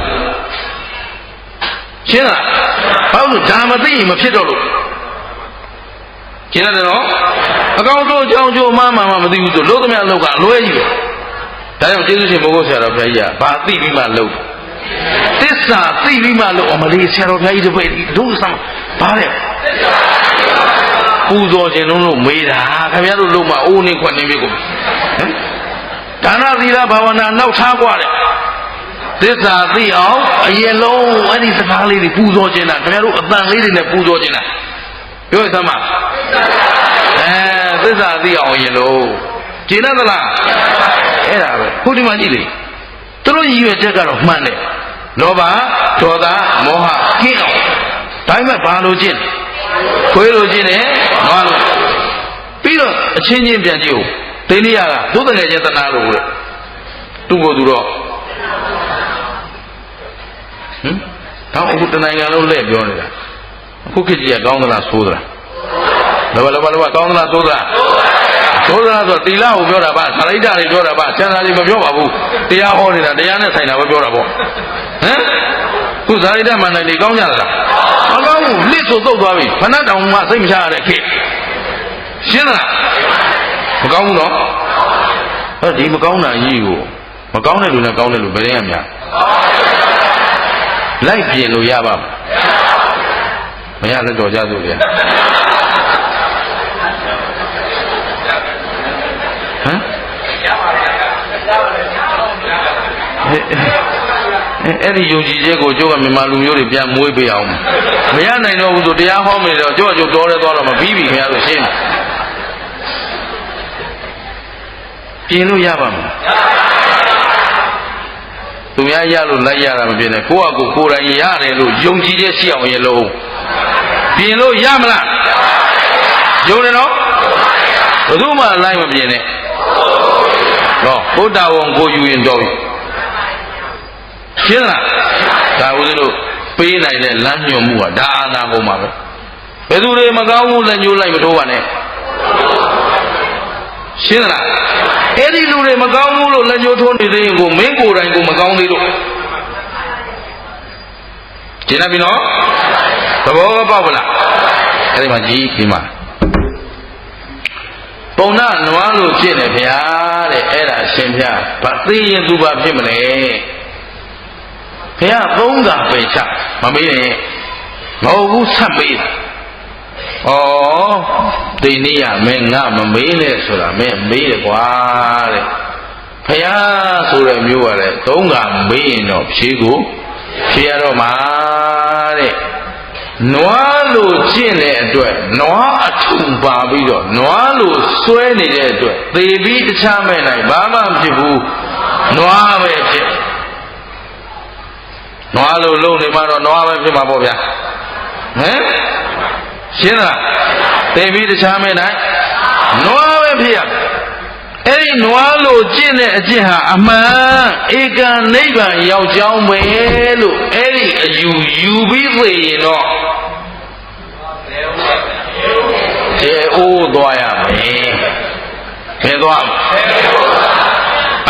ရှင်းလားဘာလို့ဒါမသိရင်မဖြစ်တော့လို့ရှင်းတယ်နော်အကောင်တို့အကြောင်းကျိုးမှမသိဘူးဆိုလို့သမျှလောက်ကလွဲကြီးပဲဒါကြောင့်ကျေးဇူးရှင်ဘုရားဆရာတော်ဘုရားကြီးကဘာသိပြီးမှလုပ်သစ္စာသိပြီးမှလုပ်အမလေးဆရာတော်ဘုရားကြီးတပည့်ဒုစမ်းဘာလဲပူဇော်ခြင်းလုံးမေးတာခင်ဗျားတို့လုံးမအိုးနေခွက်နေပြီကိုဟမ်ဒါနသီလဘာဝနာနောက်ထားกว่าတဲ့သစ္စာသိအောင်အရင်လုံးအဲ့ဒီစကားလေးတွေပူဇော်ခြင်းတာခင်ဗျားတို့အတန်လေးတွေနဲ့ပူဇော်ခြင်းတာပြောရစမ်းပါသစ္စာသိအောင်အရင်လုံးကျင့်တတ်သလားအဲ့ဒါပဲခုဒီမှာကြည့်လေသူတို့ရည်ရွယ်ချက်ကတော့မှန်တယ်လောဘဒေါသမောဟကင်းအောင်ဒါပေမဲ့ဘာလို့ကျင့်ခွေးလိုကျင့်တယ်နွားလိုပြီးတော့အချင်းချင်းပြန်ကြည့်ဦးဒိဋ္ဌိယကဒုက္ခငယ်ချင်းသနာလို့လေ သူ့ကိုယ်သူတော့တော့အခုတနိုင်ငံလုံးလဲပြောနေတာအခုခေတ်ကြီးကကောင်းသလားဆိုးသလားလောဘကောင်းသလားဆိုးသလားဆိုးသလားဆိုတီလာကိုပြောတာပါသရိတာတွေပြောတာပါကျန်တာတွေမပြောပါဘူးတရားဟောနေတာတရားနဲ့ဆိုင်တာပဲပြောတာပေါ့ဟမ်ခုသရိတာမှန်တယ်လေကောင်းကြလားမကောင်းဘူးလစ်ဆိုတုတ်သွားပြီဖဏတောင်မှစိတ်မချရတဲ့ခေတ်ရှင်းလားမကောင်းဘူးနော်ဒီမကောင်းတာကြီးကိုမကောင်းတဲ့လူနဲ့ကောင်းတဲ့လူဘယ်တည်းရမများလိုက်ပြင်လို့ရပါမရလည်းတော်ကြစို့လေဟမ်အဲ့ဒီယုံကြည်ချက်ကိုကျိုးကမြန်မာလူမျိုးတွေပြန်မွေးပေးအောင်မရနိုင်တော့ဘူးဆိုတရားဟောမယ်တော့ကြော့တော်ရဲသွားတော့မပြီးပြီခင်ဗျားတို့ရှင်းပြင်လို့ရပါမလားသူများရလို့လိုက်ရတာမဖြစ်နဲ့ကိုယ့်အကူကိုယ်တိုင်ရတယ်လို့ယုံကြည်ချက်ရှိအောင်ရလို့ပြင်လို့ရမလားယုံတယ်နော်ဘယ်သူမှလိုက်မပြင်နဲ့ဟောဘုဒ္ဓဝံကိုယူရင်တော်ပြီရှင်းလားဒါဦးဇင်းတို့ပေးနိုင်တဲ့လမ်းညွှန်မှုကဒါအာနာကုန်ပါပဲဘယ်သူတွေမကောင်းဘူးလက်ညှိုးလိုက်မထိုးပါနဲ့ရှင်းလားအဲ့ဒီလူတွေမကောင်းဘူးလို့လက်ညှိုးထိုးနေသေးရင်ကိုမင်းကိုယ်တိုင်ကိုမကောင်းသေးလို့ရှင်းပြီနော်သဘောပေါက်ပါလားအဲ့ဒီမှာကြည်ဒီမှာပုံနာနွားလို့ဖြစ်နေဗျာတဲ့အဲ့ဒါရှင်ဗျာဘာသိရင်သူဘာဖြစ်မလဲဘုရားသုံးတာပဲချမမေးနဲ့မဟုတ်ဘူးဆက်မေးတာဩဒီနေ့ရမင်းငါမမေးနဲ့ဆိုတာမင်းမေးတယ်ကွာတဲ့ဘုရားဆိုတဲ့မျိုးကလည်းသုံးကမေးရင်တော့ဖြေကိုဖြေရတော့မှာတဲ့နွားလို့ကျင့်တဲ့အတွက်နွားအထုပါပြီးတော့နွားလို့စွဲနေတဲ့အတွက်သေပြီးတခြားမဲ့နိုင်ဘာမှမဖြစ်ဘူးနွားပဲဖြစ်နွားလို့လုံနေမှတော့နွားပဲဖြစ်မှာပေါ့ဗျာဟမ်ရှင်းလားသေပြီးတခြားမဲ့နိုင်နွားပဲဖြစ်ရအဲ့ဒီနွားလို့ကျင့်တဲ့အကျင့်ဟာအမှန်ဧကံနိဗ္ဗာန်ရောက်ကြောင်းပဲလို့အဲ့ဒီအယူပြီးသိရင်တော့ကျေအိုးသွားရမယ်ဘယ်သွား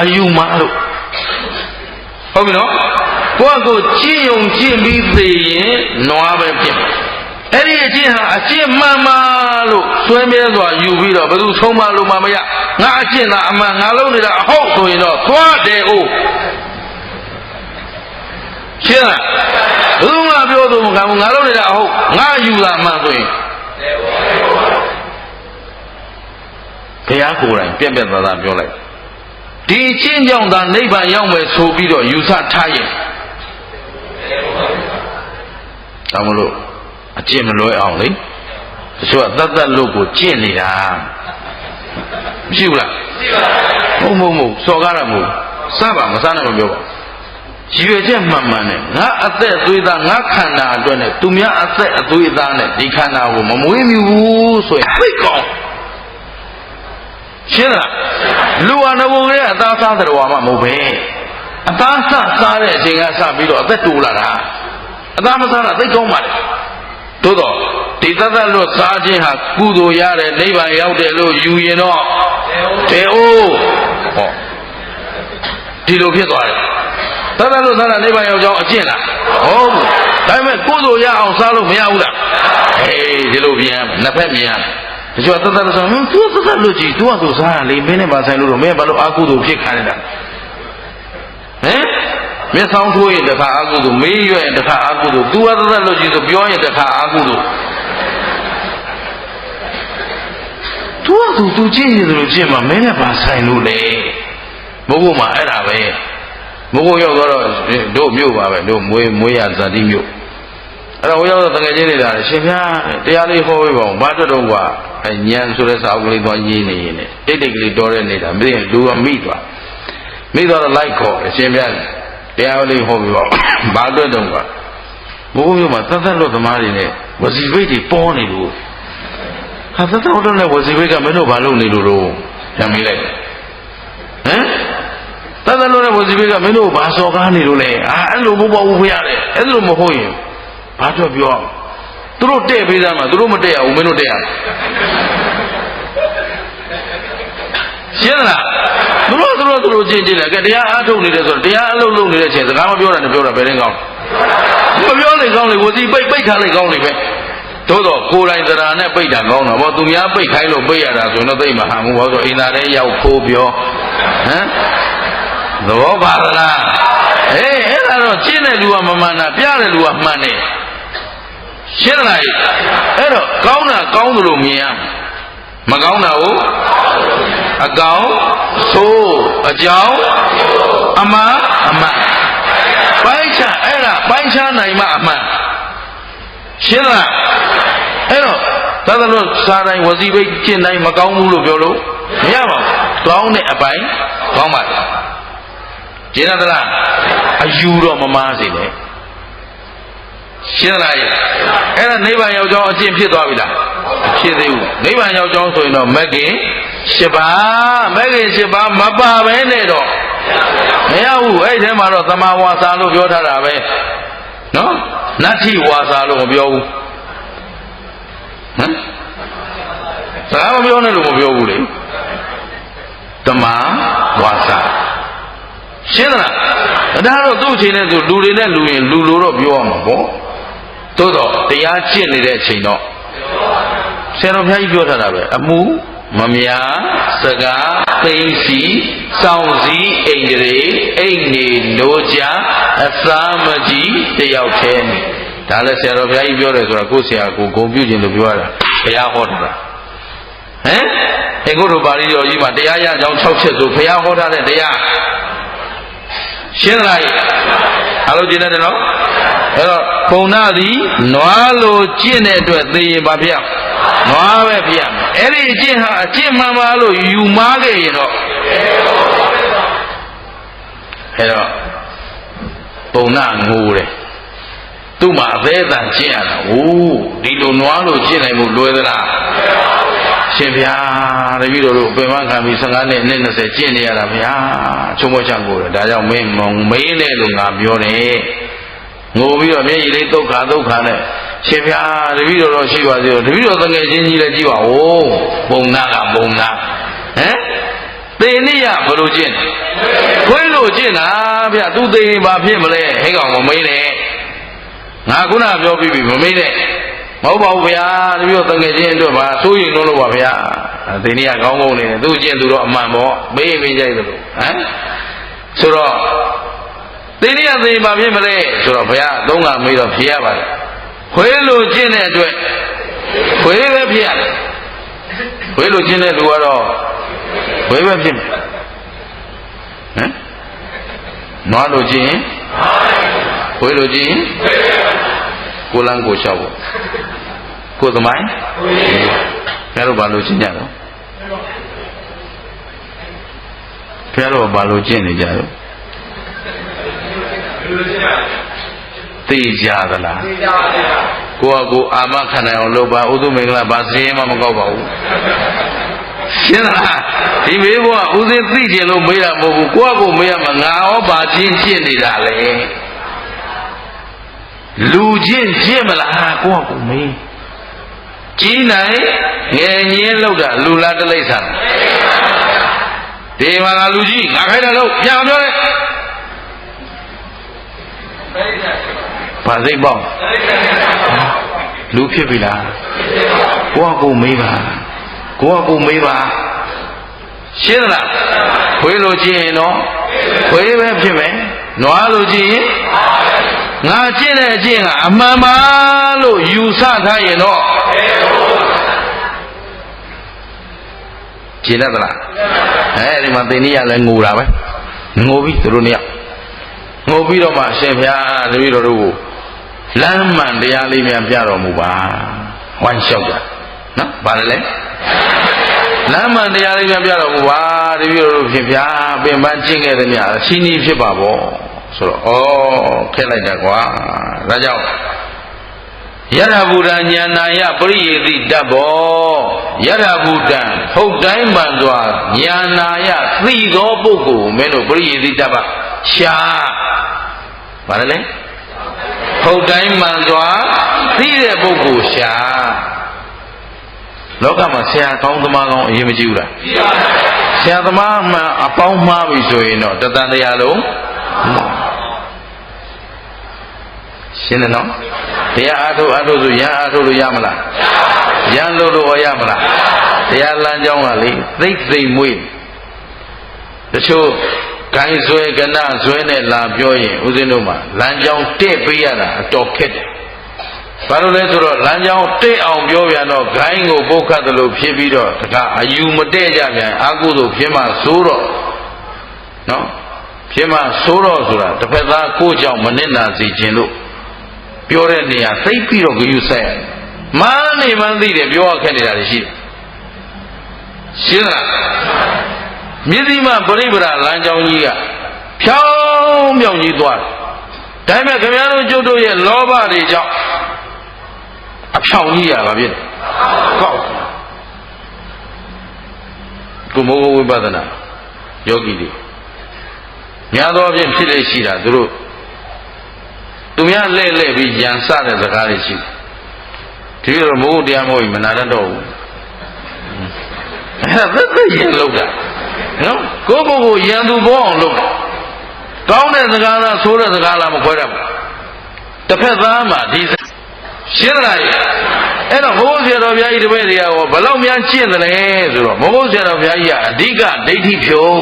အယူမလို့ဟုတ်ပြီနော်ကိုယ့်ကိုကျင့်ယုံကျင့်ပြီးသိရင်နွားပဲဖြစ်အဲ့ဒီအကျင့်ဟာအကျင့်မှန်မှလို့ဆွဲမြဲစွာယူပြီးတော့ဘယ်သူဆုံးမလို့မှမရငါအကျင့်သာအမှန်ငါလုံးနေတာအဟုတ်ဆိုရင်တော့သွားတယ်အိုးရှင်းလားဘယ်သူမှပြောသူမခံဘူးငါလုံးနေတာအဟုတ်ငါယူတာမှန်ဆိုရင်ဘုရားကိုယ်တိုင်ပြက်ပြက်သားသားပြောလိုက်ဒီကျင့်ကြောင့်သာနိဗ္ဗာန်ရောက်မယ်ဆိုပြီးတော့ယူဆထားရင်ဒါမလို့အကျင့်မလွဲအောင်လေတချို့ကတတ်လို့ကိုကျင့်နေတာမရှိဘူးလားရှိပါဘူးမဟုတ်စော်ကားတာမဟုတ်စပါမစားနဲ့မပြောပါရည်ရွယ်ချက်မှန်မှန်နဲ့ငါအသက်အသွေးသားငါခန္ဓာအတွက်နဲ့သူများအသက်အသွေးသားနဲ့ဒီခန္ဓာကိုမမွေးမြူဘူးဆိုရင်သိကောင်းရှင်းလားလူဟာငဘုံရဲ့အသားစားတော်မှမဟုတ်ပဲအသားစားတဲ့အချိန်ကစပြီးတော့အသက်တူလာတာအသားမစားတာသိကောင်းပါလေသို့တော့ဒီတသက်လို့စားခြင်းဟာကုသိုလ်ရတယ်နိဗ္ဗာန်ရောက်တယ်လို့ယူရင်တော့တေအိုးဟောဒီလိုဖြစ်သွားတယ်တသက်လို့စားတာနိဗ္ဗာန်ရောက်ကြောင်းအကျင့်လားဟုတ်ဘူးဒါပေမဲ့ကုသိုလ်ရအောင်စားလို့မရဘူးလားဒီလိုပြန်နှစ်ဖက်မြင်တချို့တသက်လို့ဆိုသူတသက်လို့ကြည့်သူကသူစားရလေမင်းနဲ့ပါဆိုင်လို့တော့မင်းဘာလို့အာကုသိုလ်ဖြစ်ခံနေတာဟမ်မျက်စောင်းထိုးရင်တခါအာကုသိုလ်မေးရွက်ရင်တခါအာကုသိုလ်သူကတသက်လို့ကြည့်ဆိုပြောရင်တခါအာကုသိုလ်သူကျင့်ရတယ်လို့ကျင့်မှာမင်းနဲ့ပါဆိုင်လို့လေမဟုတ်မှာအဲ့ဒါပဲမဟုတ်ရောက်တော့တို့မြို့ပါပဲတို့မွေးရဇာတိမြို့အဲ့တော့ဟိုရောက်တော့တကယ်ချင်းနေတာရှင်ဗျာတရားလေးဟောပေးပါဦးဘာတက်တော့ကွာညံဆိုတဲ့စာအုပ်ကလေးသွားရေးနေရင်တိတ်တိတ်ကလေးတော်တဲ့နေတာမသိရင်လူကမိသွားတော့လိုက်ခေါ်ရှင်ဗျာတရားလေးဟောပေးပါဦးဘာတက်တော့ကွာဘိုးမြို့မှာသတ်သတ်လို့သမားတွေနဲ့ဝစီဘိတ်တွေပေါ်နေလို့ဟာသတ်တော်တော့နဲ့ဝစီဘိတ်ကမင်းတို့ဘာလုပ်နေလို့တော့ပြန်မေးလိုက်ဟမ်သတ် သက်လို့တဲ့ဝစီဘိကမင်းတို့ဘာစော်ကားနေလို့လဲအဲ့လိုမဟုတ်ပါဘူးဖေရတယ်အဲ့လိုမဟုတ်ရင်ဘာတော့ပြောသူတို့တဲ့ပေးသားမှာသူတို့မတဲ့ရဘူးမင်းတို့တဲ့ရရှင်းလားသူတို့ချင်းချင်းလေကတရားအားထုတ်နေတယ်ဆိုတော့တရားအလုပ်လုပ်နေတဲ့ချိန်စကားမပြောတာနဲ့ပြောတာဘယ်ရင်ကောင်းမပြောလိုက်ကောင်းလေဝစီပိတ်ထားလိုက်ကောင်းလေပဲသို့တော့ကိုယ်တိုင်သရာနဲ့ပိတ်တာကောင်းတာဗောသူများပိတ်ခိုင်းလို့ပိတ်ရတာဆိုရင်တော့သိမဟာဘူးဘောဆိုအိမ်သားထဲရောက်ခိုးပြောဟမ်သဘောပါလားအဲ့ဒါတော့ကျင့်တဲ့လူကမမှန်တာပြတဲ့လူကမှန်တယ်ရှင်းလားအဲ့တော့ကောင်းတာကောင်းသလိုမြင်ရမကောင်းတာကိုအကောင်ဆိုးအကြောင်းအမှန်ပိုင်းခြားအဲ့ဒါပိုင်းခြားနိုင်မှအမှန်ရှင်းလားအဲ့တော့သာသလို့စားတိုင်းဝစီဘိတ်ကျင့်တိုင်းမကောင်းဘူးလို့ပြောလို့မရပါဘူးကောင်းတဲ့အပိုင်းကောင်းပါလားရှင်းသလားအယူတော့မမားစေနဲ့ရှင်းလားအဲ့ဒါနိဗ္ဗာန်ရောက်ကြောင်းအကျင့်ဖြစ်သွားပြီလားဖြစ်သေးဘူးနိဗ္ဗာန်ရောက်ကြောင်းဆိုရင်တော့မဂ္ဂင်7 ပါးမဂ္ဂင်7 ပါးမပါပဲနဲ့တော့မရဘူးအဲ့ထဲမှာတော့သမာဝါစာလို့ပြောထားတာပဲနော်နတ္ထိဝါစာလို့မပြောဘူးဟမ်စကားမပြောနဲ့လို့မပြောဘူးလေသမာဝါစာရှင်းလားဒါတော့သူ့အချိန်နဲ့သူလူတွေနဲ့လူရင်လူလိုတော့ပြောရမှာပေါ့သို့တော့တရားကျင့်နေတဲ့အချိန်တော့ဆရာတော်ဘုရားကြီးပြောထားတာပဲအမှုမများစကားသိစီစောင့်စည်းအိမ်တွေအိမ်နေလိုချအစာမကြီးတယောက်တည်းဒါလည်းဆရာတော်ဘုရားကြီးပြောတယ်ဆိုတာကိုယ်ဆရာကိုဂုဏ်ပြုခြင်းလို့ပြောရတာဘုရားဟောတာဟမ်အင်္ဂုတ္တပါဠိတော်ကြီးမှာတရားရကြောင်း6ချက်ဆိုဘုရားဟောထားတဲ့တရားရှင်းလားအားလုံးကျင့်တယ်နော်အဲ့တော့ပုံနာသည်နွားလိုကျင့်တဲ့အတွက်သိရင်ဘာဖြစ်နွားပဲဖြစ်အဲ့ဒီအကျင့်ဟာအကျင့်မှန်ပါလို့ယူမားခဲ့ရင်တော့အဲ့တော့ပုံနာငိုတယ်သူ့မှာအသေးအတန်ကျင့်ရတာဟိုးဒီလိုနွားလိုကျင့်နိုင်မှုလွယ်သလားရှင်ဗျာတပည့်တော်တို့ပင်မခံပြီး15နှစ်နဲ့20ကျင့်နေရတာဗျာချုံမချံကိုတယ်ဒါကြောင့်မေးနဲ့လို့ငါပြောတယ်ငိုပြီးတော့မျက်ရည်လေးဒုက္ခနဲ့ရှင်ဗျာတပည့်တော်တော့ရှိပါသေးတယ်တပည့်တော်တငယ်ချင်းကြီးလည်းကြည့်ပါဦးပုံနာကပုံနာဟမ်သေနိယဘယ်လိုကျင့်ခွေးလိုကျင့်တာဗျသူသေရင်ဘာဖြစ်မလဲဟဲ့ကောင်မမေးနဲ့ငါခုနပြောပြီးပြီမမေးနဲ့မဟုတ်ပါဘူးဗျာတပည့်တော်တငယ်ချင်းအတွက်ပါသိုးရင်လို့ပါဗျာသေနိယကောင်းနေတယ်သူကျင့်သူတော့အမှန်ပေါ့မေးကြိုက်တယ်လို့ဟမ်ဆိုတော့သေနိယသေဘာဖြစ်မလဲဆိုတော့ဘုရားသုံးကမေးတော့ဖြေရပါတယ်ခွေးလိုကျင့်တဲ့အတွက်ခွေးပဲဖြစ်ရတယ်ခွေးလိုကျင့်တဲ့လူကတော့ခွေးပဲဖြစ်မယ်ဟမ်နွားလိုကျင့်ခွေးလိုကျင့်ကိုလန်းကိုလျှောက်ဖို့ကိုသမိုင်းဘုရားတို့ဘာလို့ကျင့်ကြတော့ဘုရားတို့ဘာလို့ကျင့်နေကြတော့သိကြသလားကိုကကိုအာမခံနိုင်အောင်လုပ်ပါဥဒုမင်္ဂလာဘာစင်းမှမကောက်ပါဘူးရှင်းလားဒီမေးဖို့ကဥစဉ်သိကျင်လို့မေးတာမဟုတ်ဘူးကိုကကိုမေးရမှာငါရောဘာချင်းကျင့်နေတာလဲလူချင်းကျင့်မလားကိုကကိုမေးကြီးနိုင်ငယ်ညင်းလောက်တာလူလားတိရစ္ဆာန်ဒီမှာငါလူကြီးငါခိုင်းတယ်လို့ပြန်ပြောတယ်ဘာစိတ်ပေါက်လူဖြစ်ပြီလားကိုကကိုမေးပါရှင်းလားခွေးလိုကြည့်ရင်တော့ခွေးပဲဖြစ်မယ်နွားလိုကြည့်ရင်ငါကျင့်တဲ့အကျင့်ကအမှန်ပါလို့ယူဆထားရင်တော့ကျင့်တတ်သလားအဲဒီမှာသင်္နိယလည်းငိုတာပဲငိုပြီးသူတို့နှစ်ယောက်ငိုပြီးတော့မှရှင်ဘုရားတပည့်တော်တို့ကိုလမ်းမှန်တရားလေးများပြတော်မူပါဝိုင်းလျှောက်ကြနော်ဗါလဲလမ်းမှန်တရားလေးများပြတော်မူပါတပည့်တော်တို့ဖြစ်ဗျာပင်ပန်းကျင့်ခဲ့တဲ့များအချင်းကြီးဖြစ်ပါဗောဆိုတော့ဩခက်လိုက်တာကွာဒါကြောင့်ဘုရား ယရဗုဒ္ဓဉာဏယပရိယေတိတတ်ဘောယရဗုဒ္ဓဟုတ်တိုင်းမှန်စွာဉာဏယသိသောပုဂ္ဂိုလ်မင်းတို့ပရိယေတိတတ်ပါရှာဘာလဲဟုတ်တိုင်းမှန်စွာသိတဲ့ပုဂ္ဂိုလ်ရှာလောကမှာဆရာကောင်းသမားကောင်းအရေးမကြီးဘူးလားဆရာသမားမှန်အပေါင်းမှားပြီဆိုရင်တော့တသံတရားလုံးရှင်းတယ်နော်တရားအားထုတ်ဆိုရန်အားထုတ်လို့ရမလားရန်လို့ရမလားတရားလမ်းကြောင်းကလေသိမ့်မွေးတချို့ဂိုင်းဆွဲကနဆွဲနဲ့လာပြောရင်ဦးဇင်းတို့မှာလမ်းကြောင်းတက်ပေးရတာအတော်ခက်တယ်ဘာလို့လဲဆိုတော့လမ်းကြောင်းတက်အောင်ပြောပြန်တော့ဂိုင်းကိုပုတ်ခတ်တယ်လို့ဖြစ်ပြီးတော့တခါအယူမတက်ကြပြန်အာကုသို့ဖြစ်မှဆိုးတော့နော်ဖြစ်မှဆိုးတော့ဆိုတာတစ်ဖက်သားကိုယ့်ကြောင့်မနစ်နာစေခြင်းလို့ပြောတဲ့နေရာသိပြီးတော့ဂရုစိုက်မှန်းနေမှန်းသိတယ်ပြောရခက်နေတာရှိတယ်ရှင်းလားမြစ်ဒီမှာပရိပဒလမ်းကြောင်းကြီးကဖြောင်းပြောင်းကြီးသွားတယ်ဒါပေမဲ့ခင်ဗျားတို့ကျုပ်တို့ရဲ့လောဘတွေကြောင့်အဖြောင်းကြီးရပါဖြစ်တယ်ကောက်ကုမောဝိပဿနာယောဂီတွေများသောအားဖြင့်ဖြစ်လေရှိတာသူတို့သူများလဲပြီးရန်စတဲ့စကားတွေရှိတယ်ဒီလိုမိုးတရားမဟုတ်ဘူးမနာတတ်တော့ဘူးအဲ့ဒါသက်ရလောက်တာနော်ကိုယ့်ကိုယ်ကိုရန်သူပေါ်အောင်လုပ်ကောင်းတဲ့စကားလားဆိုးတဲ့စကားလားမခွဲတတ်ဘူးတစ်ဖက်သားမှာဒီရှင်းလားအဲ့တော့ဘုရားဆရာတော်ဘုရားကြီးတပည့်တွေကရောဘလောက်များရှင်းတယ်လဲဆိုတော့ဘုရားဆရာတော်ဘုရားကြီးကအဓိကဒိဋ္ဌိဖြုတ်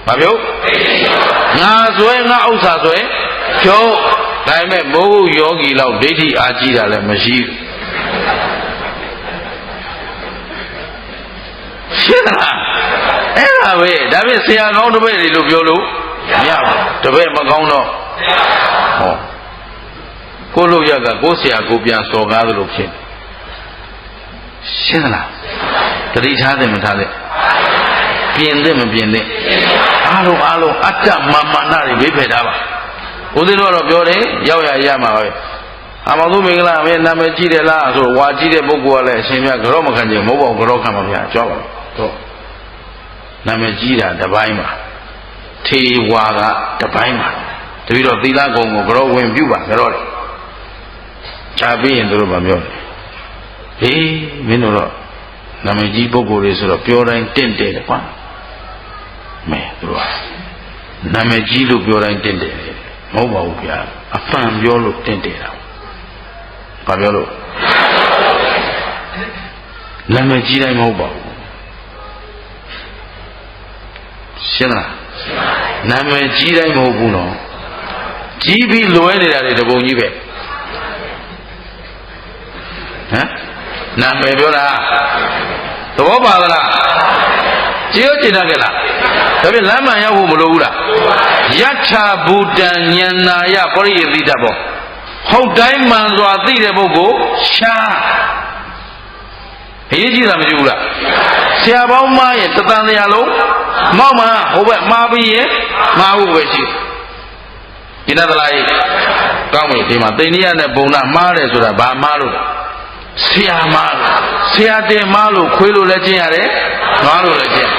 ဘာဖြုတ်ငါဆွဲငါဥစ္စာဆွဲဖြုတ်ဒါပေမဲ့မိုးယောဂီလောက်ဒိဋ္ဌိအားကြီးတာလည်းမရှိဘူးရှင်းလားအဲ့ဒါပဲဒါပေမဲ့ဆရာကောင်းတပည့်တွေလို့ပြောလို့မရဘူးတပည့်မကောင်းတော့ဟောကိုလို့ရကကိုဆရာကိုပြန်စော်ကားသလိုဖြစ်ရှင်းလားတတိထားတယ်မထားတယ်ပြင်တယ်မပြင်တယ်အားလုံးအတ္တမာနတွေဘေးဖယ်ထားပါဦးဇင်းတို့တော့ပြောတယ်ရောက်ရမှာပဲအမောင်သူမင်္ဂလာမင်းနာမည်ကြီးတယ်လားဆိုဝါကြီးတဲ့ပုဂ္ဂိုလ်ကလည်းအရှင်မြတ်ကြောမခံချင်မဟုတ်ပါဘူးကြောခံပါဗျာကြောက်ပါတော့နာမည်ကြီးတာတစ်ပိုင်းပါထေဝါကတစ်ပိုင်းပါတပည့်တော်သီလကုံကိုကြောဝင်ပြုပါကြောတယ်ချာပြီးရင်တို့မပြောတယ်ဟေးမင်းတို့တော့နာမည်ကြီးပုဂ္ဂိုလ်တွေဆိုတော့ပြောတိုင်းတင့်တယ်ကွာမဲတို့ကနာမည်ကြီးလို့ပြောတိုင်းတင့်တယ်မဟုတ်ပါဘူးဗျာအဖန်ပြောလို့တင့်တယ်တာဘာပြောလို့နာမည်ကြီးတိုင်းမဟုတ်ပါဘူးရှင်းလားနာမည်ကြီးတိုင်းမဟုတ်ဘူးနော်ကြီးပြီးလွဲနေတာတွေတပုံကြီးပဲဟမ်နာမည်ပြောတာသဘောပါသလားကြည့်ရကျင်တတ်ကြလားဒါပြန်လမ်းမှန်ရောက်ဖို့မလိုဘူးလားယထာဘူတံဉာဏယပရိယေတိတဘောဟုတ်တိုင်းမှန်စွာသိတဲ့ပုဂ္ဂိုလ်ရှားအရေးကြီးတာမကြည့်ဘူးလားဆရာပေါင်းမားရဲ့တသံတရားလုံးမောက်မှဟိုဘက်မှားပြီးရင်မှားဖို့ပဲရှိဒီနတ်သလားကြီးကောင်းပြီဒီမှာသိဏိယနဲ့ဘုံနာမှားတယ်ဆိုတာဘာမှားလို့ဆရာမားဆရာတင်မားလို့ခွေးလို့လည်းကျင့်ရတယ်နွားလို့လည်းကျင့်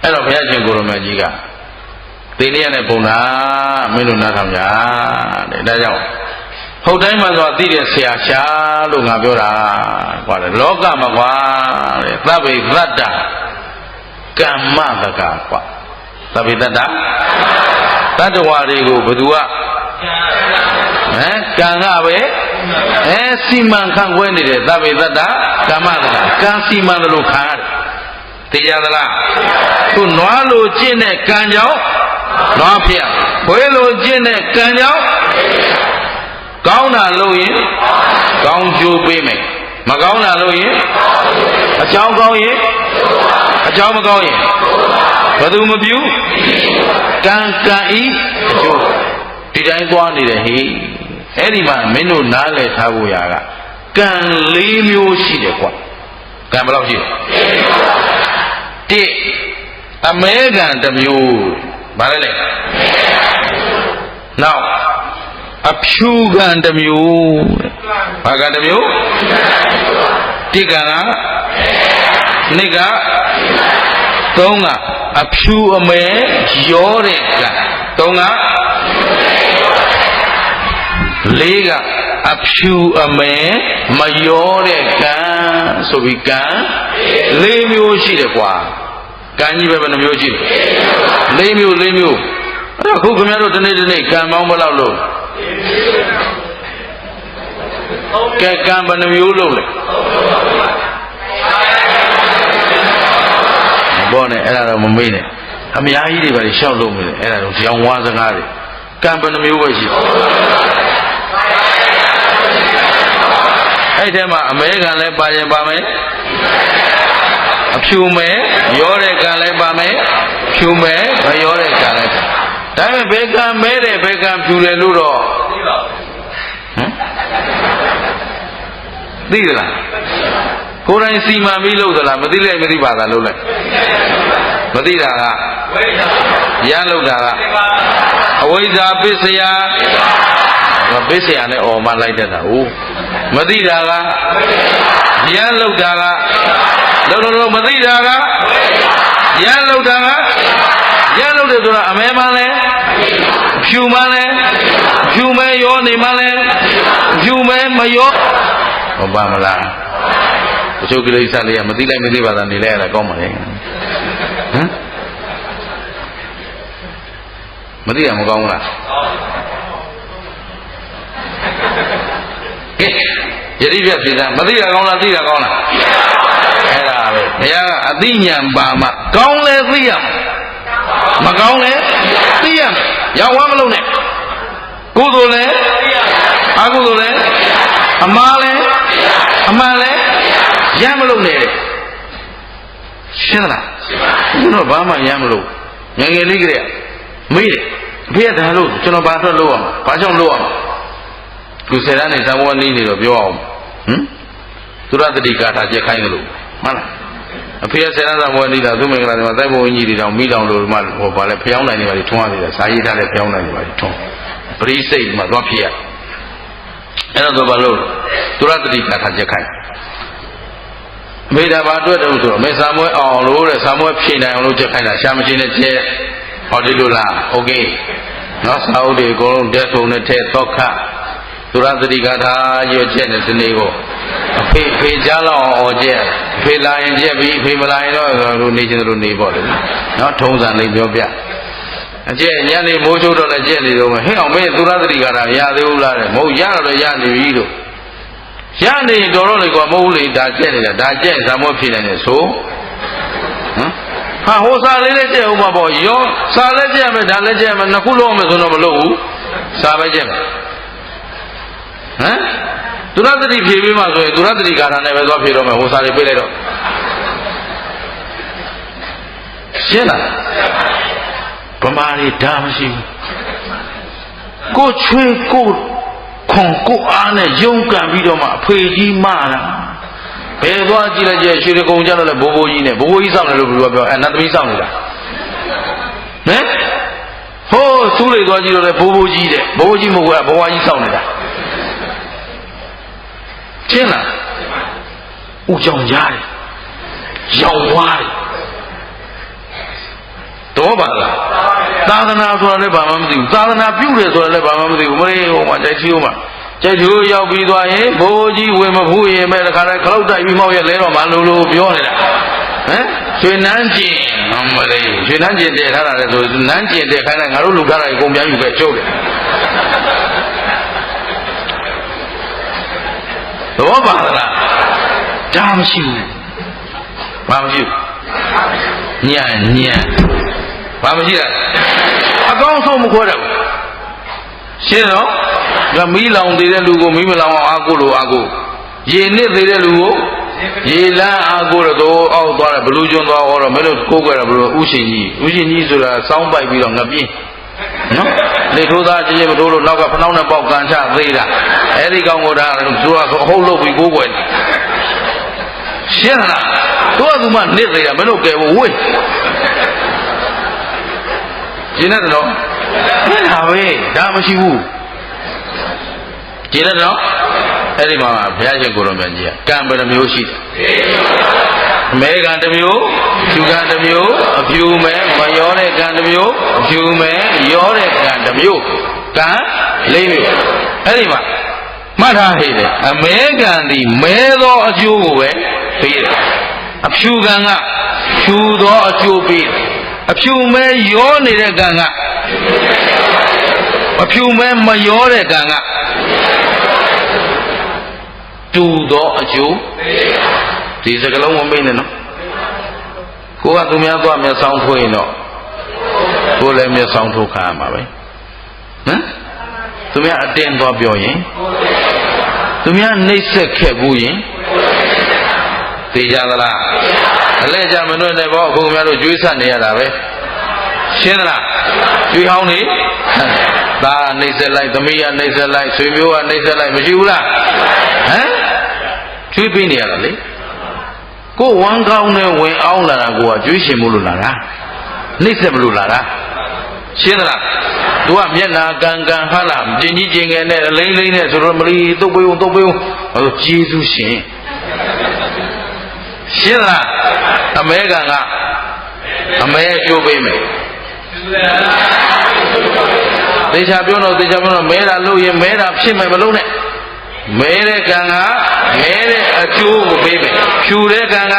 အဲ့တော့ဘုရားရှင်ကိုရမကြီးကသိဏိယနဲ့ဘုံနာမင်းတို့နားထောင်ကြတဲ့ဒါကြောင့်ဟုတ်တိုင်းမှဆိုသိတဲ့ဆရာရှာလို့ငါပြောတာကွာလေလောကမှာကွာတဲ့သဗ္ဗေသတ္တကမ္မတကကွာသဗ္ဗေတ္တတတ္တဝါတွေကိုဘယ်သူကကံကပဲစီမံခန့်ခွဲနေတဲ့သဗ္ဗေတ္တကမ္မတကကံစီမံတယ်လို့ခံရတယ်သိကြသလားသူနွားလိုကျင့်တဲ့ကံကြောင့်နွားဖြစ်ခွေးလိုကျင့်တဲ့ကံကြောင့်ကောင်းတာလို့ရင်ကောင်းကျိုးပေးမယ်မကောင်းတာလို့ရင်အကြောင်းကောင်းရင်အကြောင်းမကောင်းရင်ဘယ်သူမပြုကံကံဤအကျိုးဒီတိုင်းသွားနေတယ်ဟိအဲ့ဒီမှာမင်းတို့နားလည်ထားဖို့ရာကကံ၄မျိုးရှိတယ်ကွာကံဘယ်လောက်ရှိလဲ1အမဲကံတစ်မျိုးဗါလဲလေနောက် အဖြူကံတစ်မျိုးဘာကံတစ်မျိုးတိကံကနှစ်ကသုံးကအဖြူအမဲရောတဲ့ကံသုံးကလေးကအဖြူအမဲမရောတဲ့ကံဆိုပြီးကံလေးမျိုးရှိတယ်ကွာကံကြီးပဲဘယ်နှမျိုးရှိလဲလေးမျိုးအဲ့ဒါခုခင်ဗျားတို့ဒီနေ့ကံပေါင်းဘယ်လောက်လို့ကဲကံဘယ်နှမျိုးလို့လဲဘောနဲ့အဲ့ဒါတော့မမေးနဲ့အများကြီးတွေပါရှောက်လို့မလဲအဲ့ဒါတော့ရောင်ဝါးစကားတွေကံဘယ်နှမျိုးပဲရှိအဲ့ထဲမှာအမဲကံလည်းပါရင်ပါမယ်အဖြူမဲရောတဲ့ကံလည်းပါမယ်ဖြူမဲမရောတဲ့ကံလည်းဒါပေမဲ့ဘယ်ကံမဲတယ်ဘယ်ကံဖြူတယ်လို့တော့သိသလားကိုယ်တိုင်စီမံပြီးလုပ်သလားမသိလိုက်မသိပါလားလုပ်လိုက်မသိတာကရလုပ်တာကအဝိဇ္ဇာပစ္စယပစ္စယနဲ့အော်မလိုက်တတ်တာဟုတ်မသိတာကရလုပ်တာကလုံးမသိတာကရလုပ်တာကရလုပ်တယ်ဆိုတာအမဲမှလဲဖြူမှလဲဖြူမဲရောနေမှလဲဖြူမဲမရောဟုတ်ပါမလားတချို့ကိလေသာလေးကမသိလိုက်မသိပါသာနေလဲရတာကောင်းပါလေဟမ်မသိရမကောင်းဘူးလားကဲယတိပြပြည်သားမသိတာကောင်းလားသိတာကောင်းလားအဲ့ဒါပဲဘုရားကအသိဉာဏ်ပါမှကောင်းလဲသိရမကောင်းလဲသိရရောက်ဝမ်းမလုံးနဲ့ကုသိုလ်လဲအကုသိုလ်လဲအမှားလဲအမှန်လဲရမ်းမလို့နဲ့ရှင်းလားဘုရားဘာမှရမ်းမလို့ငယ်ငယ်လေးကလေးမေးတယ်အဖေကဒါလို့ကျွန်တော်ဘာအတွက်လုပ်အောင်ဘာကြောင့်လုပ်အောင်လူဆယ်တန်းနေသံဝနီးနေတော့ပြောအောင်သုရတတိကာထာချက်ခိုင်းတယ်လို့မှန်လားအဖေကဆယ်တန်းသံဝနီးတာသူမင်္ဂလာတွေမှာတိုက်ပုံကြီးတွေတောင်မိတောင်လို့မှဟောပါလဲဖျောင်းနိုင်နေပါလေထွန်းရသေးတယ်စာရေးထားတဲ့ဖျောင်းနိုင်နေပါလေထွန်းပရိစိတ်မှာသွားဖြစ်ရအဲ့တော့ဘာလို့သုရတတိကာထာချက်ခိုင်းမေတ္တာဘာအတွက်တုံးဆိုတော့မေစာမွဲအောင်လို့တဲ့စာမွဲဖြည့်နိုင်အောင်လို့ချက်ခိုင်းတာရှာမရှိနဲ့ချက်ဟောဒီလိုလားโอเคနော်စာအုပ်တွေအကုန်လုံးတက်ကုန်နဲ့ထဲသောခသုရတတိကာထာရွတ်ချက်နဲ့ဒီနေ့ကိုအဖေကြားလောက်အောင်ချက်အဖေလာရင်ချက်ပြီးအဖေမလာရင်တော့လူနေချင်းတို့နေပေါ့လေနော်ထုံးစံလေးပြောပြအကျက်ညနေမိုးချိုးတော့လည်းကျက်နေတော့ဟဲ့အောင်မင်းသုရတတိကာထာရသေးဘူးလားတဲ့မဟုတ်ရတော့ရနေပြီလို့ရနေတော်တော့လေကွာမဟုတ်လေဒါကျက်နေတာဒါကျက်ဇာမောဖြစ်နေတယ်ဆိုဟမ်ဟာဟိုစားလေးလည်းကျက်ဦးမှာပေါ့ရောစားလည်းကျက်မယ်ဒါလည်းကျက်မယ်နှစ်ခုလုံးမယ်ဆိုတော့မလုပ်ဘူးစားပဲကျက်မယ်ဟမ်သုရတတိဖြေပြီးမှဆိုရင်သုရတတိကာထာနဲ့ပဲသွားဖြေတော့မယ်ဟိုစားလေးပြေးလိုက်တော့ရှင်းလားဗမာတွေဒါမရှိဘူးကိုချွေးကိုခွန်ကိုအားနဲ့ယုံကန်ပြီးတော့မှအဖေကြီးမလာဘယ်သွားကြည့်လိုက်ကြရွှေတကုံကြတော့လေဘိုးဘိုးကြီးနဲ့ဘိုးဘိုးကြီးစောင့်တယ်လို့ပြောနတ်သမီးစောင့်နေတာဟမ်ဟိုးသူ့တွေသွားကြည့်တော့လေဘိုးဘိုးကြီးတဲ့ဘိုးဘိုးကြီးမဟုတ်ဘူးဘဝကြီးစောင့်နေတာရှင်းလားဥကြောင်ကြားတယ်ရောင်ဝါးတယ်တော့ပါလားသာသနာဆိုတာလည်းဘာမှမသိဘူးသာသနာပြုတယ်ဆိုတာလည်းဘာမှမသိဘူးမင်းဟိုမှာကြိုက်ချီဦးမှာကြိုက်ချီဦးရောက်ပြီးသွားရင်ဘိုးကြီးဝင်မဖို့ရင်မဲ့တခါတည်းခလုတ်တိုက်ပြီးမောက်ရလဲတော့မလို့ပြောနေတာဟမ်ရွှေနန်းကျင်မလေးရွှေနန်းကျင်တည်ထားတာလေဆိုနန်းကျင်တည်ခိုင်းတာငါတို့လူထားတာအကုန်ပြန်ယူပဲကျုပ်တယ်တော့ပါလားဒါမရှိဘူးဘာမရှိဘူးညံဘာမရှိတာအကောင်းဆုံးမခွဲတော့ရှင်းတော့ငါမီးလောင်သေးတဲ့လူကိုမီးမလောင်အောင်အားကိုလို့အားကိုရေနစ်သေးတဲ့လူကိုရေလန်းအားကိုတော့အောက်သွားတယ်ဘလူးကျွန်းသွားတော့မင်းတို့ကိုးကွယ်တာဘလို့ဥရှင်ကြီးဆိုတာစောင်းပိုက်ပြီးတော့ငပြင်းနော်လေထိုးသားကြည့်မထိုးလို့နောက်ကဖနှောင်းနဲ့ပေါက်ကန်ချသေးတာအဲ့ဒီကောင်ကဒါသူကအဟုတ်လုပ်ပြီးကိုးကွယ်ရှင်းလားသူကမှနစ်သေးတာမင်းတို့ကဲဖို့ဝေးရှင်းတယ်နော်အဲ့ဒါပဲဒါမရှိဘူး ကြည်တယ်နော်အဲ့ဒီမှာဘုရားရှင်ကိုတော်မြတ်ကြီးကံဘယ်နှမျိုးရှိတယ်အမေကံတစ်မျိုးဖြူကံတစ်မျိုးအဖြူမဲမရောတဲ့ကံတစ်မျိုးအဖြူမဲရောတဲ့ကံတစ်မျိုးကံ၄မျိုးအဲ့ဒီမှာမှတ်ထားဟိတယ်အမေကံဒီမဲသောအကျိုးကိုပဲပေးတယ်အဖြူကံကဖြူသောအကျိုးပေးတယ်အဖြူမဲရောနေတဲ့ကံကအဖြူမဲမရောတဲ့ကံကတူသောအကျိုးဒီစကလုံးမမိတ်နဲ့နော်ကိုကသူများသွားမျက်စောင်းထိုးရင်တော့ကိုလည်းမျက်စောင်းထိုးခံရမှာပဲဟမ်သူများအတင်းသွားပြောရင်သူများနှိပ်စက်ခဲ့ဘူးရင်သိကြသလားအလဲကြမနှွဲ့နဲ့ပေါ့အခုများတို့ကျွေးဆက်နေရတာပဲရှင်းသလားကျွေးဟောင်းနေသားနှိပ်စက်လိုက်သမီးကနှိပ်စက်လိုက်ဆွေမျိုးကနှိပ်စက်လိုက်မရှိဘူးလားဟမ်ကျွေးပေးနေရတာလေကိုဝမ်းကောင်းနဲ့ဝင်အောင်လာတာကိုကကျွေးရှင်မို့လို့လာတာနှိပ်စက်မလို့လာတာရှင်းသလားသူကမျက်နာကန်ကန်ဟာလားကျင်ကြီးကျင်ငယ်နဲ့အလိမ့်လိမ့်နဲ့ဆိုတော့မလီတုတ်ပေးအောင်ကျေးဇူးရှင်ရှင်းလားအမဲကံကအမဲကျိုးပေးမယ်သေချာပြောတော့မဲတာလို့ရင်မဲတာဖြစ်မယ်မလို့နဲ့မဲတဲ့ကံကမဲတဲ့အကျိုးကိုပေးမယ်ဖြူတဲ့ကံက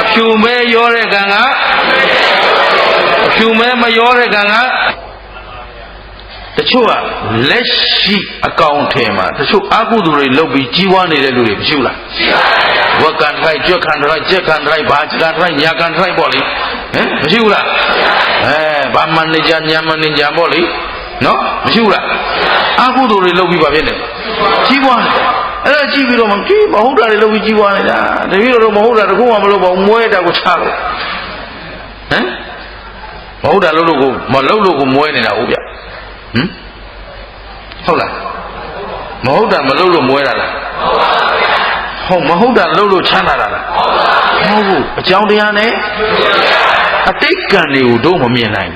အဖြူမဲရောတဲ့ကံကအဖြူမဲမရောတဲ့ကံကတချို့ကလက်ရှိအကောင်ထဲမှာတချို့အကုသိုလ်တွေလုပ်ပြီးကြီးဝါနေတဲ့လူတွေမရှိဘူးလားရှိပါဘူးဝက်ကန်ထိုက်ကြွက်ကန်ထိုက်ကြက်ကန်ထိုက်ဘာချကန်ထိုက်ညာကန်ထိုက်ပေါ့လေဟမ်မရှိဘူးလားဘာမန်နေဂျာညာမန်နေဂျာပေါ့လေနော်မရှိဘူးလားအကုသိုလ်တွေလုပ်ပြီးပါဖြစ်နေကြီးဝါနေအဲ့ဒါကြည့်ပြီးတော့မဟုတ်တာတွေလုပ်ပြီးကြီးဝါနေတာတပည့်တော်မဟုတ်တာတခုမှမလုပ်ပါဘူးမွဲတာကိုချလို့ဟမ်မဟုတ်တာလုပ်လို့ကိုမလုပ်လို့ကိုမွဲနေတာဟုတ်ဗျဟမ်ဟုတ်လားမဟုတ်တာမလုပ်လို့မွဲတာလားဟုတ်မဟုတ်တာလုပ်လို့ချမ်းသာတာလားဟုတ်ဘူးအကြောင်းတရားနဲ့အတိတ်ကံတွေကိုတို့မမြင်နိုင်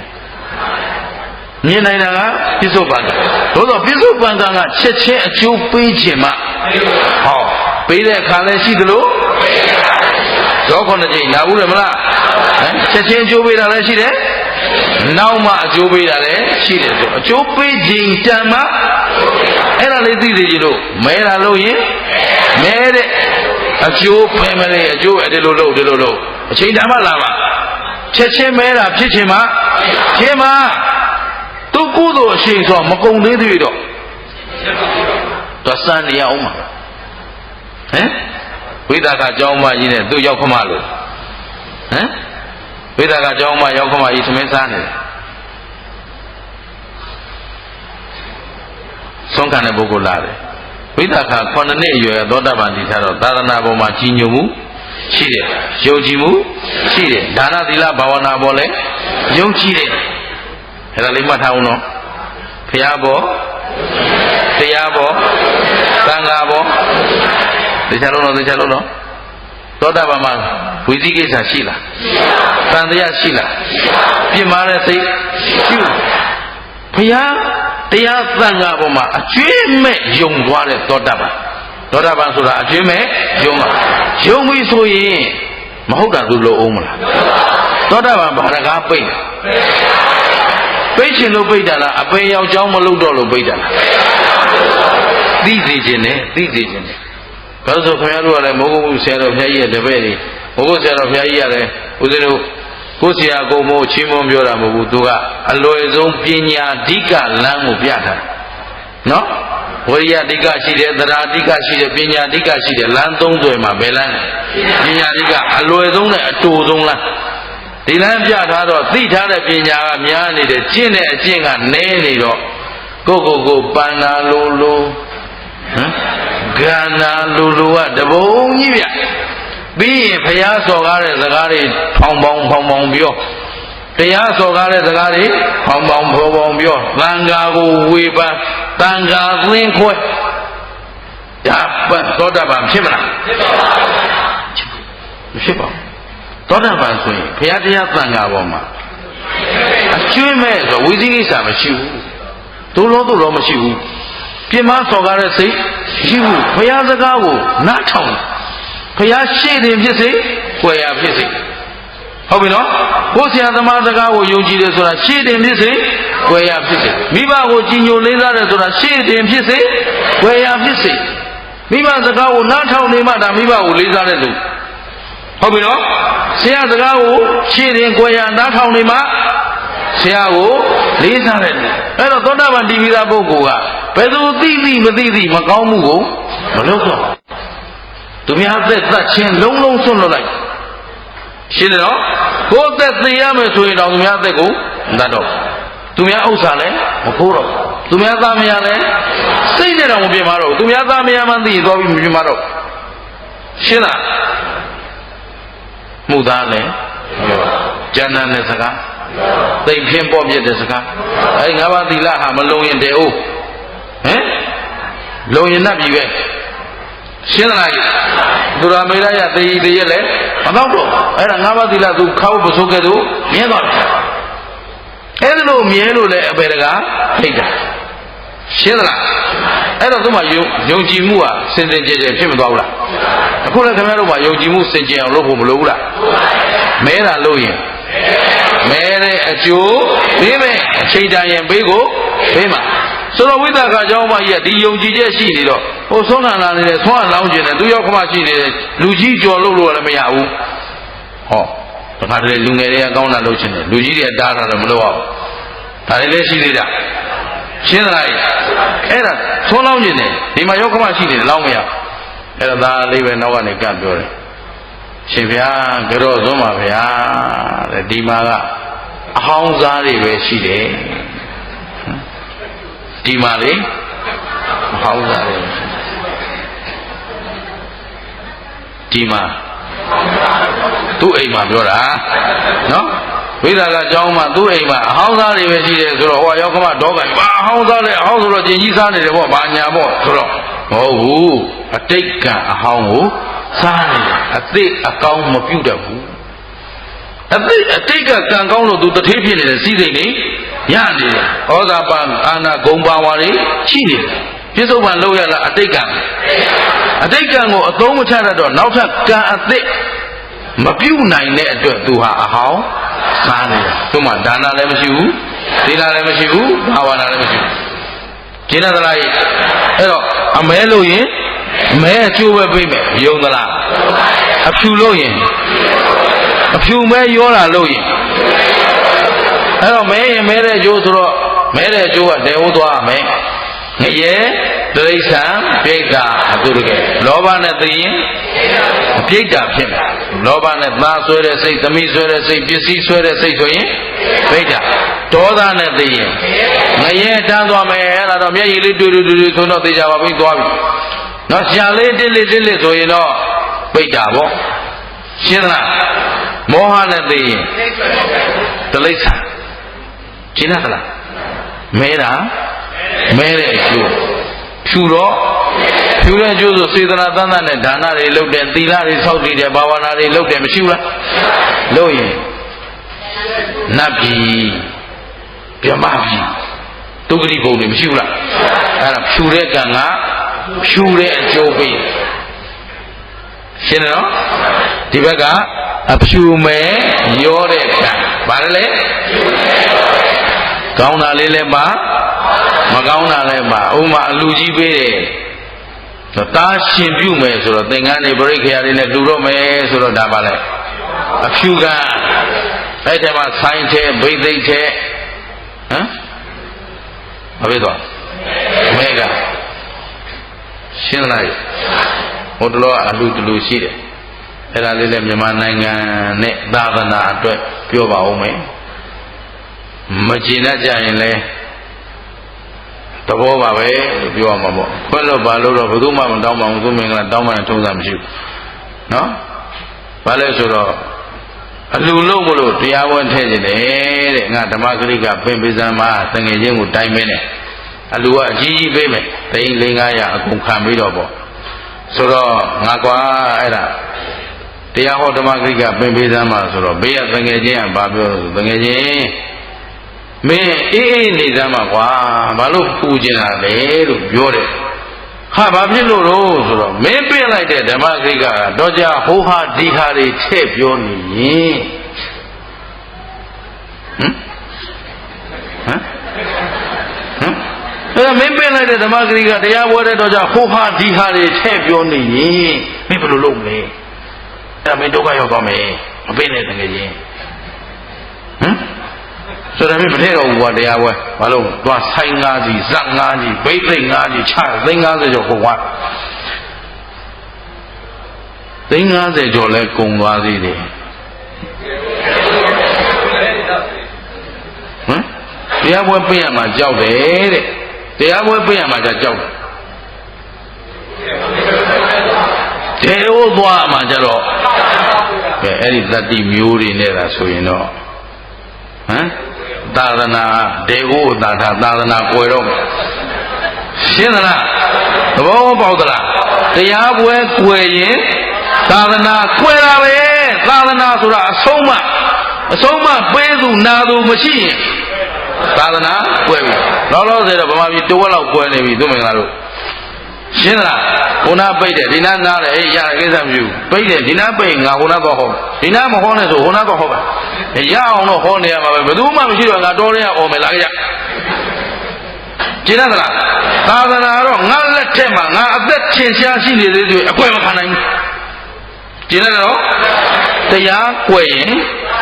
မြင်နိုင်တာကပြစ္ဆုတ်ပံကသို့သောပြစ္ဆုတ်ပံကချက်ချင်းအကျိုးပေးခြင်းမှဟောပေးတဲ့အခါလည်းရှိသလိုရောခုနှစ်ကြိမ်နာဘူးလေမလားချက်ချင်းအကျိုးပေးတာလည်းရှိတယ်နောက်မှအကျိုးပေးတာလည်းရှိတယ်ဆိုအကျိုးပေးခြင်းတန်မှအဲ့ဒါလေးသိစေချင်လို့မဲတာလို့ရင်မဲတဲ့အကျိုးဖယ်မလဲအကျိုးအဲ့ဒီလိုလုပ်အချိန်တန်မှလာပါချက်ချင်းမဲတာဖြစ်ခြင်းမှခြင်းမှသူကုသိုလ်အရှိန်ဆိုမကုံသေးသေးတော့စံနေရအောင်မှာဟမ်ဝိသကအကြောင်းမကြီးနဲ့သူရောက်ခမလို့ဟမ်ဝိသကအကြောင်းမရောက်ခမကြီးသမင်းစားနေတယ်ဆုံးခံတဲ့ပုဂ္ဂိုလ်လာတယ်ဝိသက9နှစ်အရွယ်သောတာပန်တည်ထားတော့သာသနာပေါ်မှာကြီးညိုမှုရှိတယ်ယုံကြည်မှုရှိတယ်ဒါနသီလဘာဝနာပေါ်လဲယုံကြည်တယ်အဲ့ဒါလေးမှတ်ထားအောင်နော်ဘုရားပေါ်တရားပေါ်သံဃာပေါ်သိချလို့နော်သောတာပန်မှာဝိသိကိစ္စရှိလားသံတရားရှိလားပြစ်မှားတဲ့စိတ်ရှိဘုရားတရားသံဃာပေါ်မှာအကျွေးမဲ့ယုံသွားတဲ့သောတာပန်ဆိုတာအကျွေးမဲ့ယုံတာယုံပြီဆိုရင်မဟုတ်တာသူလို့အောင်မလားသောတာပန်ဘာတကားပိတ်ပိတ်ချင်လို့ပိတ်တာလားအပေယောက်ျောင်းမလုပ်တော့လို့ပိတ်တာလားသိစေခြင်းနဲ့ဘာလို့ဆိုခင်ဗျားတို့ကလည်းမိုးကုတ်ဆရာတော်ဘုရားကြီးရဲ့တပည့်တွေမိုးကုတ်ဆရာတော်ဘုရားကြီးရတယ်ဦးဇင်းတို့ကိုဆရာကိုမိုးချင်းမွန်ပြောတာမဟုတ်ဘူးသူကအလွယ်ဆုံးပညာဓိကလမ်းကိုပြထားနော်ဝိရိယဓိကရှိတယ်သရာဓိကရှိတယ်ပညာဓိကရှိတယ်လမ်းသုံးသွယ်မှာဘယ်လမ်းလဲပညာဓိကအလွယ်ဆုံးနဲ့အတူဆုံးလမ်းဒီလမ်းပြထားတော့သိထားတဲ့ပညာကများနေတယ်ကျင့်တဲ့အကျင့်ကနည်းနေတော့ကိုပန္နာလိုဟမ်ဂန္နာလူကတဘုံကြီးဗျပြီးရင်ဘုရားစော်ကားတဲ့စကားတွေဖောင်ပေါင်းပြောတရားစော်ကားတဲ့စကားတွေဖောင်ပေါင်းပြောသံဃာကိုဝေပန်းသံဃာသင်းခွဲဒါသောတာပန်ဖြစ်မလားဖြစ်ပါဘူးသောတာပန်ဆိုရင်ဘုရားတရားသံဃာပေါ်မှာအကျွေးမဲ့ဆိုဝိသိကိစ္စမရှိဘူးတို့လို့မရှိဘူး ပြမစော်ကားတဲ့စိတ်ရှိဘူးဘုရားစကားကိုနားထောင်ဘုရားရှေ့တင်ဖြစ်စေွယ်ရဖြစ်စေဟုတ်ပြီနော်ကိုယ်ဆရာသမားစကားကိုယုံကြည်တယ်ဆိုတာရှေ့တင်ဖြစ်စေွယ်ရဖြစ်စေမိဘကိုကြည်ညိုလေးစားတယ်ဆိုတာရှေ့တင်ဖြစ်စေွယ်ရဖြစ်စေမိဘစကားကိုနားထောင်နေမှဒါမိဘကိုလေးစားတဲ့လူဟုတ်ပြီနော်ဆရာစကားကိုရှေ့တင်ွယ်ရနားထောင်နေမှဆရာကိုလေးစားတဲ့လူအဲ့တော့သောတာပန်ဒီဝိသပုဂ္ဂိုလ်ကဘယ်သူသိသိမသိသိမကောင်းမှုကိုမလုပ်တော့သူများသက်သတ်ချင်းလုံးလုံးဆွန့်လွတ်လိုက်ရှင်းတယ်နော်ကိုယ်သက်သိရမယ်ဆိုရင်တော့သူများသက်ကိုမတတ်တော့သူများဥစ္စာလည်းမခိုးတော့သူများသားမယားလည်းစိတ်နဲ့တော့မပြင်းမတော့သူများသားမယားမှသိရင်သွားပြီးမပြင်းမတော့ရှင်းလားမှုသားလည်းကျန်တဲ့စကားသိဖြင်းပေါ်ပြတဲ့စကားအဲဒီငါးပါးသီလဟာမလုံရင်တည်းအိုးဟမ်လုံရင်နှပ်ပြီပဲရှင်းသလားသူရာမေရရတေးတည်းလည်းမတော့တော့အဲ့ဒါငါးပါးသီလသူခောက်ပစိုးကဲ့သို့မြဲသွားတယ်အဲ့ဒါလို့မြဲလို့လည်းအပေတကားထိတ်တာရှင်းသလားအဲ့တော့သူမှယုံကြည်မှုဟာစင်စင်ကြယ်ကြယ်ဖြစ်မသွားဘူးလားအခုလည်းခင်ဗျားတို့ကယုံကြည်မှုစင်ကြယ်အောင်လုပ်ဖို့မလိုဘူးလားမဲတာလို့ရင်မဲတဲ့အကျိုးပေးမယ်အချိန်တန်ရင်ပေးကိုပေးမှာဆိုတော့ဝိသကာကျောင်းမကြီးကဒီယုံကြည်ချက်ရှိနေတော့ဟိုဆုံးခံလာနေတဲ့ဆွမ်းအလောင်းကျင်တဲ့သူရောက်ခမရှိနေတဲ့လူကြီးကြော်လို့လည်းမရဘူးဟောဒါကတည်းကလူငယ်တွေကကောင်းတာလုပ်ချင်တယ်လူကြီးတွေကတားတာတော့မလုပ်အောင်ဒါလည်းရှိသေးတာရှင်းသလားအဲ့ဒါဆွမ်းလောင်းကျင်တယ်ဒီမှာရောက်ခမရှိနေတယ်လောင်းမရအဲ့ဒါသားလေးပဲနောက်ကနေကပ်ပြောတယ်ရှင်ဗျာကြော့သွန်းပါဗျာတဲ့ဒီမှာကအဟောင်းစားတွေပဲရှိတယ်ဒီမှာလေအဟောင်းစားတွေဒီမှာသူ့အိမ်မှာပြောတာနော်ဝိသကအကြောင်းမှာသူ့အိမ်မှာအဟောင်းစားတွေပဲရှိတယ်ဆိုတော့ဟောရောက်ကမတော့ကန်ဘာအဟောင်းစားလဲအဟောင်းဆိုတော့ကျင်ကြီးစားနေတယ်ပေါ့ဘာညာပေါ့ဆိုတော့မဟုတ်ဘူးအတိတ်ကအဟောင်းကိုစားနေတယ်အသိအကောင်းမပြုတ်တတ်ဘူးအတိတ်ကကံကောင်းလို့သူတထေးဖြစ်နေတယ်စီးစိမ်နေရနေတယ်ဩဇာပန်အာနာဂုံပါဝါတွေရှိနေတယ်ပြစ္ဆုတ်ပန်လောက်ရလားအတိတ်ကံကိုအသုံးမချတတ်တော့နောက်ထပ်ကံအသစ်မပြုတ်နိုင်တဲ့အတွက်သူဟာအဟောင်းစားနေတာသူမှဒါနလည်းမရှိဘူးသီလလည်းမရှိဘူးဘာဝနာလည်းမရှိဘူးကျင်းသလားအဲ့တော့အမဲလို့ရင်မဲအကျိုးပဲပြေးမယ်ယုံသလားအဖြူလို့ရင်အဖြူမဲရောတာလို့ရင်အဲ့တော့မဲရင်မဲတဲ့အကျိုးဆိုတော့မဲတဲ့အကျိုးကတေဟုတ်သွားမယ်ငရဲတိရစ္ဆာန်ပြိတ္တာအတုတကယ်လောဘနဲ့သိရင်ပြိတ္တာဖြစ်မယ်လောဘနဲ့သားဆွဲတဲ့စိတ်သမီးဆွဲတဲ့စိတ်ပစ္စည်းဆွဲတဲ့စိတ်ဆိုရင်ပြိတ္တာဒေါသနဲ့သိရင်ငရဲတန်းသွားမယ်အဲ့ဒါတော့မျက်ရည်လေးတူတူဆိုတော့သိကြပါပြီသွားပြီနော်ရှာလေးတစ်လေးဆိုရင်တော့ပြိတ္တာပေါ့ရှင်းလားမောဟနဲ့သိရင်တိရစ္ဆာန်ရှင်းလားမဲတာမဲတဲ့အကျိုးဖြူတော့ဖြူတဲ့အကျိုးဆိုစေတနာသန့်သန့်နဲ့ဒါနတွေလုပ်တယ်သီလတွေဆောက်တည်တယ်ဘာဝနာတွေလုပ်တယ်မရှိဘူးလားလုပ်ရင်နတ်ပြည်ဗြဟ္မပြည်ဒုက္ခတိဘုံတွေမရှိဘူးလားအဲ့ဒါဖြူတဲ့ကံကဖြူတဲ့အကျိုးပေးရှင်းတယ်နော်ဒီဘက်ကအဖြူမဲရောတဲ့ကံဘာလဲကောင်းတာလေးလည်းပါမကောင်းတာလည်းပါဥမာအလူကြီးပေးတယ်တားရှင်ပြုမယ်ဆိုတော့သင်္ကန်းတွေပရိခေယတွေနဲ့လူတော့မယ်ဆိုတော့ဒါပါလဲအဖြူကအဲ့ဒီမှာဆိုင်တဲ့ဘိသိက်တဲ့ဟမ်မbiếtတော့မဲကရှင်းလိုက်ဟိုတလောအလူတလူရှိတယ်အဲ့ဒါလေးလည်းမြန်မာနိုင်ငံနဲ့သာသနာအတွက်ပြောပါဦးမယ်မကြည်တတ်ကြရင်လည်းသဘောပါပဲလို့ပြောရမှာပေါ့ခွက်လို့ပါလို့တော့ဘယ်သူမှမတောင်းပါဘူးသူမင်္ဂလာတောင်းမှထုံးစံမရှိဘူးနော်ဘာလဲဆိုတော့အလူလုံးမလို့တရားဝင်ထည့်နေတယ်တဲ့ငါဓမ္မဂရိကပင်ပိစံမှာတငယ်ချင်းကိုတိုင်းမင်းနဲ့အလူကအကြီးကြီးပေးမယ်သိန်း400-500အကုန်ခံပြီးတော့ပေါ့ဆိုတော့ငါကွာအဲ့ဒါတရားဟောဓမ္မဂရိကပင်ပိစံမှာဆိုတော့ဘေးကတငယ်ချင်းကဘာပြောလဲတငယ်ချင်း မင်းအေးအေးနေစမ်းပါကွာဘာလို့ပူကျင်တာလဲလို့ပြောတယ်ဟာဘာဖြစ်လို့တော့ဆိုတော့မင်းပြလိုက်တဲ့ဓမ္မဂရိကတော့ကြဟိုဟာဒီဟာတွေထည့်ပြောနေရင်အဲ့မင်းပြလိုက်တဲ့ဓမ္မဂရိကတရားပွဲတဲ့တော့ကြဟိုဟာဒီဟာတွေထည့်ပြောနေရင်မင်းဘယ်လိုလုပ်မလဲအဲ့မင်းဒုက္ခရောက်သွားမယ်မပြနဲ့တကယ်ချင်းဆိုတော့မင်းမထည့်တော့ဘူးကွာတရားပွဲဘာလို့သွားဆိုင်ငါးကြီးဇက်ငါးကြီးဘိတ်သိမ့်ငါးကြီးချသိန်း50ကျော်ကုန်သွားသိန်း50ကျော်လဲကုန်သွားသေးတယ်တရားပွဲပြင်ရမှာကြောက်တယ်တဲ့တရားပွဲပြင်ရမှာကြောက်တယ်ဒေဝသွားမှာကြတော့ကဲအဲ့ဒီတတိမျိုးတွေနဲ့လားဆိုရင်တော့သာသနာဒေဝသာသနာကွယ်တော့ရှင်းသလားသဘောပေါက်သလားတရားပွဲကွယ်ရင်သာသနာကွယ်တာပဲသာသနာဆိုတာအဆုံးမပေးသူနာသူမရှိရင်သာသနာကွယ်ပြီလောလောဆယ်တော့ဗမာပြည်တဝက်လောက်ကွယ်နေပြီသူမင်္ဂလာတို့ရှင်းလားခုနပိတ်တယ်ဒီနားနားတယ်အေးရကိစ္စမရှိဘူးပိတ်တယ်ဒီနားပိတ်ငါခုနတော့ဟောဒီနားမဟောနဲ့ဆိုခုနတော့ဟောပါရအောင်တော့ဟောနေရမှာပဲဘယ်သူမှမရှိတော့ငါတော်ရရအောင်မယ်လာကြကျင်းသလားသာသနာတော့ငါလက်ထက်မှာငါအသက်ထင်ရှားရှိနေသေးတယ်အကွယ်မခံနိုင်ဘူးကျင်းတယ်နော်တရားကွယ်ရင်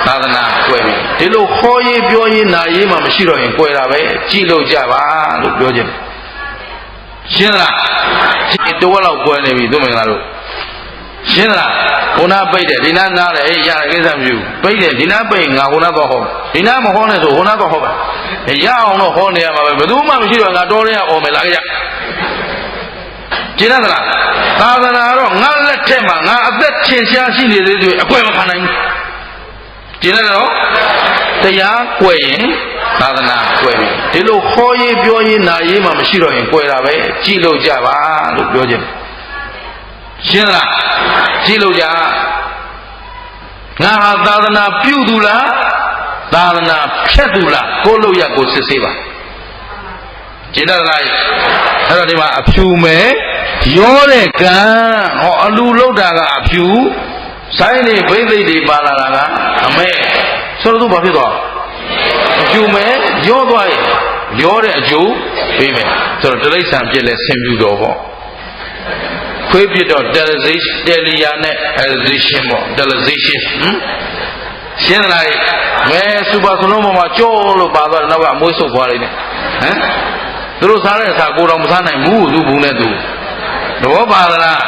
သာသနာကွယ်ပြီဒီလိုဟောရေးပြောရေးနာရေးမှမရှိတော့ရင်ကွယ်တာပဲကြည့်လို့ကြပါလို့ပြောခြင်းရှင်းလားဒီတဝက်လောက်ကွယ်နေပြီသူမင်္ဂလာတို့ရှင်းလားခုနပိတ်တယ်ဒီနားနားတယ်အေးရကိစ္စမရှိဘူးပိတ်တယ်ဒီနားပိတ်ငါခုနတော့ဟောဒီနားမဟောနဲ့ဆိုခုနတော့ဟောပါရအောင်တော့ဟောနေရမှာပဲဘယ်သူမှမရှိတော့ငါတော်ရရအောင်မယ်လာကြကျင်းသလားသာသနာတော့ငါလက်ထက်မှာငါအသက်ထင်ရှားရှိနေသေးတယ်အကွယ်မခံနိုင်ဘူးကျင်းတယ်နော်တရားကွယ်ရင်သာသနာကွယ်ပြီဒီလိုဟောရေးပြောရေးနာရေးမှမရှိတော့ရင်ကွယ်တာပဲကြည့်လို့ကြပါလို့ပြောခြင်းရှင်းလားကြည့်လို့ကြငါဟာသာသနာပြုသူလားသာသနာဖြတ်သူလားကိုလို့ရကိုစစ်ဆေးပါကျင့်တတ်လားအဲ့တော့ဒီမှာအဖြူမယ်ရောတဲ့ကံဟောအလူလောက်တာကအဖြူဆိုင်နေဘိသိက်တွေပါလာတာကအမဲဆိုတော့သူဘာဖြစ်သွားအဖြူမယ်ရောသွားရင်ရောတဲ့အကျိုးပေးမယ်ဆိုတော့တိရစ္ဆာန်ပြည့်လဲဆင်ပြူတော်ပေါ့ခွေးပြတော့ television နဲ့ elevation ပေါ့ television ရှင်းလားမဲစူပါစလုံးပေါ်မှာကြောလို့ပါသွားတယ်နောက်ကအမွှေးဆုပ်သွားလိုက်တယ်သူတို့စားတဲ့အခါကိုတော်မစားနိုင်ဘူးသူဘူးနဲ့သူတော့ပါလား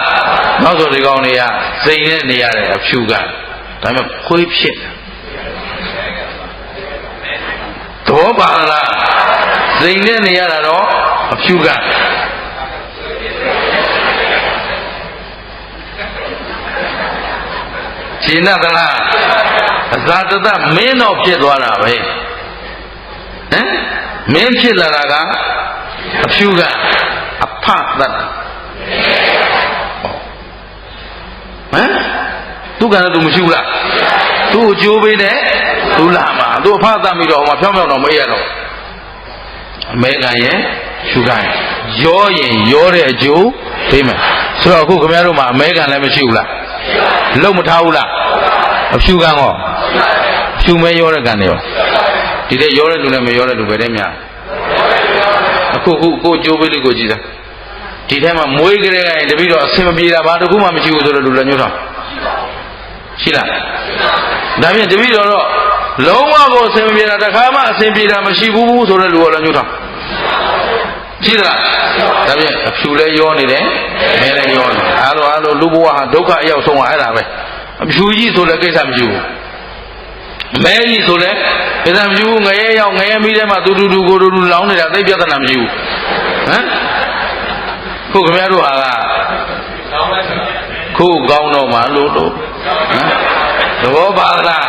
နောက်ဆိုဒီကောင်တွေကစိန်နဲ့နေရတယ်အဖြူကဒါပေမဲ့ခွေးဖြစ်တော့ပါလားစိန်နဲ့နေရတာတော့အဖြူကရှင်းသလားအသာတသမင်းတော့ဖြစ်သွားတာပဲမင်းဖြစ်လာတာကအဖြူကအဖသတ်သူကလည်းသူမရှိဘူးလားသူ့ကိုကြိုးပေးတယ်သူလာမှာသူအဖသတ်ပြီးတော့ဟိုမှာဖြောင်းဖြောင်းတော့မအေးရတော့အမေကန်ရဲ့ရှုကန်ရောရင်ရောတဲ့အကျိုးပေးမယ်ဆိုတော့အခုခင်ဗျားတို့မှာအမေကန်လည်းမရှိဘူးလားလုံးမထားဘူးလားအဖြူကန်ရောဖြူမဲရောတဲ့ကန်တွေရောဒီတဲ့ရောတဲ့လူနဲ့မရောတဲ့လူပဲတဲ့များအခုကိုကြိုးပေးလေးကိုကြည့်တာဒီထဲမှာမွေးကြတဲ့ကရင်တပည့်တော်အဆင်မပြေတာဘာတခုမှမရှိဘူးဆိုတော့လူလည်းညှို့တော့ရှိလားဒါဖြင့်တပည့်တော်တော့လုံးဝကိုအဆင်မပြေတာတခါမှအဆင်ပြေတာမရှိဘူးဆိုတော့လူကလည်းညှို့တော့ရှိသလားဒါဖြင့်အဖြူလည်းရောနေတယ်မဲလည်းရောနေအားလုံးလူဘဝဟာဒုက္ခအရောက်ဆုံးကအဲ့ဒါပဲအဖြူကြီးဆိုလည်းကိစ္စမရှိဘူးမဲကြီးဆိုလည်းကိစ္စမရှိဘူးငရဲရောက်ငရဲမိထဲမှာတူကိုတူလောင်းနေတာသိပြဿနာမရှိဘူးခုခင်ဗျားတို့ဟာကခုကောင်းတော့မှလို့သဘောပါလား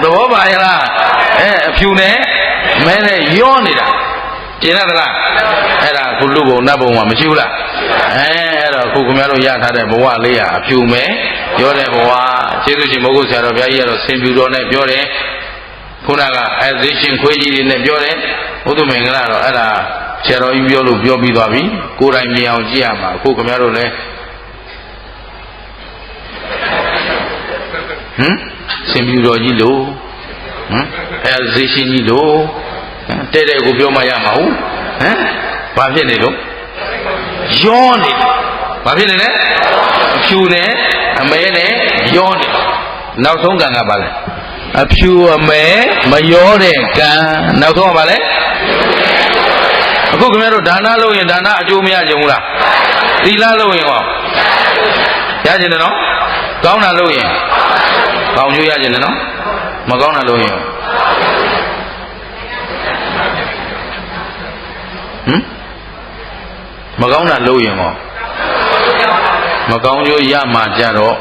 သဘောပါရဲ့လားအဖြူနဲ့မဲနဲ့ရောနေတာကျင်ရသလားအဲ့ဒါခုလူဘုံနတ်ဘုံမှာမရှိဘူးလားအဲ့တော့ခုခင်ဗျားတို့ရထားတဲ့ဘဝလေးဟာအဖြူမဲရောတဲ့ဘဝကျေးဇူးရှင်မဟုတ်ဆရာတော်ဘုရားကြီးကတော့ဆင်ပြူတော်နဲ့ပြောတယ် ခုနက exhibition ခွေးကြီးတွေနဲ့ပြောတယ်ဘုသူမင်္ဂလာတော့အဲ့ဒါဆရာတော်ကြီးပြောလို့ပြောပြီးသွားပြီကိုယ်တိုင်မြင်အောင်ကြည့်ရမှာအခုခင်ဗျားတို့လည်းစင်ပြူတော်ကြီးလို့exhibition ကြီးလို့တဲ့တဲ့ကိုပြောမှရမှာဟုတ်ဘာဖြစ်နေလို့ယောနေဘာဖြစ်နေလဲအဖြူနဲ့အမဲနဲ့ယောနေနောက်ဆုံးကံကပါလဲအဖြူအမဲမယောတဲ့ကံနောက်ဆုံးကပါလဲအခုခင်ဗျားတို့ဒါနလုပ်ရင်ဒါနအကျိုးမရကြဘူးလားသီလလုပ်ရင်ဟောရကြတယ်နော်ကောင်းတာလုပ်ရင်ကောင်းကျိုးရကြတယ်နော်မကောင်းတာလုပ်ရင်မကောင်းတာလုပ်ရင်ဟောမကောင်းကျိုးရမှာကြတော့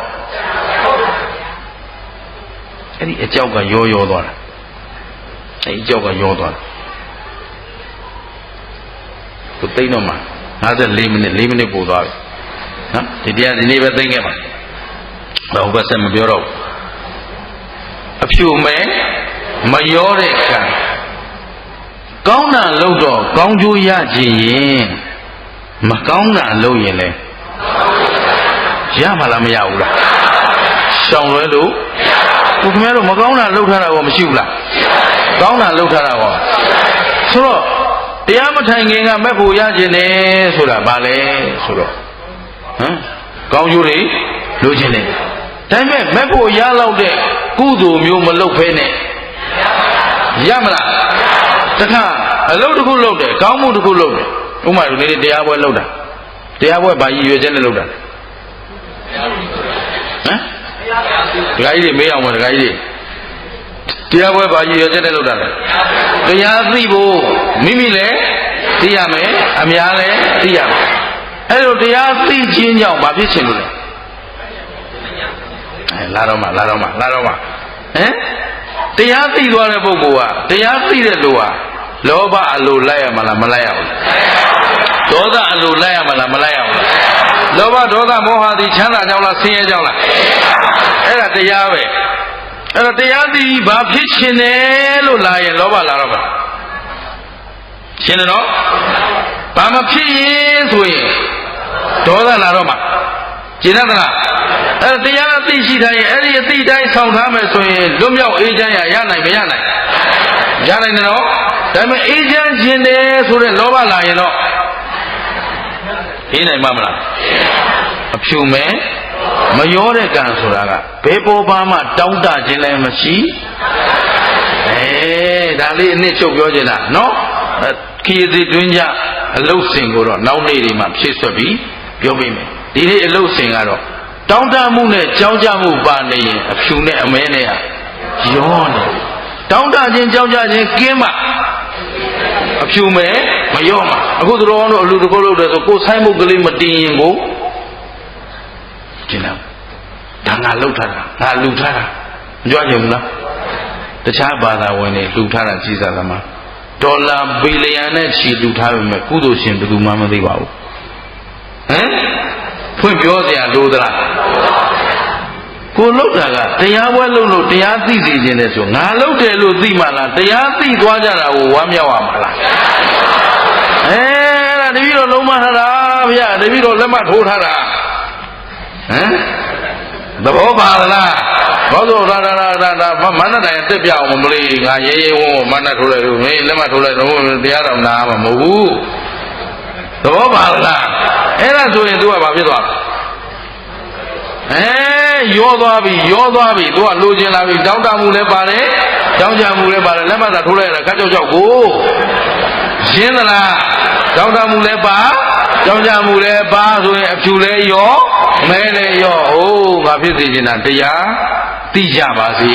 အဲ့ဒီအကြောက်ကရောသွားတာအဲ့ဒီအကြောက်ကရောသွားတာသူသိတော့မှ54မိနစ်4မိနစ်ပို့သွားပြီနော်ဒီတရားဒီနေ့ပဲသိခဲ့ပါတော့ဘယ်ဆက်မပြောတော့အဖြူမဲမရောတဲ့ကံကောင်းတာလုပ်တော့ကောင်းကျိုးရခြင်းရင်မကောင်းတာလုပ်ရင်လေရမှာလားမရဘူးလားရှောင်လွဲလို့ကိုခင်ဗျားတို့မကောင်းတာလုပ်ထားတာကောမရှိဘူးလားကောင်းတာလုပ်ထားတာကောဆိုတော့တရားမထိုင်ခင်ကမက်ဖို့ရခြင်းတယ်ဆိုတာဘာလဲဆိုတော့ကောင်းကျိုးတွေလိုချင်တယ်ဒါပေမဲ့မက်ဖို့ရလောက်တဲ့ကုသိုလ်မျိုးမလုပ်ဖဲနဲ့ရမလားတခါအလုပ်တစ်ခုလုပ်တယ်ကောင်းမှုတစ်ခုလုပ်တယ်ဥမာဒီနေ့တရားပွဲလုပ်တာတရားပွဲဘာရည်ရွယ်ချက်နဲ့လုပ်တာဒကာကြီးတွေမေးအောင်ပါဒကာကြီးတွေတရားပွဲဘာရည်ရွယ်ချက်နဲ့လုပ်တာလဲတရားသိဖို့မိမိလည်းသိရမယ်အများလည်းသိရမယ်အဲ့လိုတရားသိခြင်းကြောင့်ဘာဖြစ်ချင်လို့လဲလာတော့မှတရားသိသွားတဲ့ပုဂ္ဂိုလ်ကတရားသိတဲ့လူဟာလောဘအလိုလိုက်ရမလားမလိုက်ရဘူးဒေါသအလိုလိုက်ရမလားမလိုက်ရဘူးလောဘဒေါသမောဟသည်ချမ်းသာကြောင့်လားဆင်းရဲကြောင့်လားအဲ့ဒါတရားပဲအဲ့တော့တရားသိဘာဖြစ်ရှင်တယ်လို့လာရင်လောဘလာတော့မှာရှင်းတယ်နော်ဘာမဖြစ်ရင်ဆိုရင်ဒေါသလာတော့မှာကျင့်တတ်သလားအဲ့တရားအသိရှိတိုင်းအဲ့ဒီအသိတိုင်းဆောင်ထားမယ်ဆိုရင်လွတ်မြောက်အေးချမ်းရနိုင်မရနိုင်ရနိုင်တယ်နော်ဒါပေမဲ့အေးချမ်းခြင်းတယ်ဆိုတဲ့လောဘလာရင်တော့အေးနိုင်မှာမလားအဖြူမဲ့မရောတဲ့ကံဆိုတာကဘယ်ပေါ်ပါမှတောင်းတခြင်းလည်းမရှိဒါလေးအနည်းချုပ်ပြောချင်တာနော်ခီးသေးတွင်းကြအလုတ်စင်ကိုတော့နောက်နေ့တွေမှာဖြည့်ဆွတ်ပြီးပြောပေးမယ်ဒီနေ့အလုတ်စင်ကတော့တောင်းတမှုနဲ့ကြောင်းကြမှုပါနေရင်အဖြူနဲ့အမဲနဲ့ရောနေတောင်းတခြင်းကြောင်းကြခြင်းကင်းမှအဖြူမဲမရောမှာအခုသူတော်တို့အလူတကုတ်လုပ်တယ်ဆိုကိုဆိုင်မှုကလေးမတင်ရင်ကိုကျင်တော့ဒါငါလှုပ်ထားတာငါလူထားတာမကြွချင်ဘူးလားတခြားဘာသာဝင်တွေလှူထားတာကြီးစားသမားဒေါ်လာဘီလီယံနဲ့ချီလှူထားပေမဲ့ကုသိုလ်ရှင်ဘယ်သူမှမသိပါဘူးဖွင့်ပြောစရာလိုသလားကိုလှုပ်တာကတရားပွဲလှုပ်လို့တရားသိစီခြင်းနဲ့ဆိုငါလှုပ်တယ်လို့သိမှလားတရားသိသွားကြတာကိုဝမ်းမြောက်ရမှာလားအဲ့ဒါတပည့်တော်လုံးမထားတာဗျာတပည့်တော်လက်မထိုးထားတာသဘောပါလားဘောဇောဒါမန္တတိုင်တက်ပြအောင်မလို့ငါရဲရဲဝုန်းမန္တထိုးလိုက်လို့မင်းလက်မထိုးလိုက်တော့တရားတော်နာမှာမဟုတ်ဘူးသဘောပါလားအဲ့ဒါဆိုရင် तू ကဘာဖြစ်သွားရောသွားပြီ तू ကလိုချင်လာပြီတောင်းတမှုလည်းပါတယ်တောင်းကြမှုလည်းပါတယ်လက်မသာထိုးလိုက်ရတာခက်ကြောက်ကိုရှင်းသလားတောင်းတမှုလည်းပါတောင်းကြမှုလည်းပါဆိုရင်အဖြူလည်းရောမဲလည်းရောငါဖြစ်စေချင်တာတရားသိကြပါစေ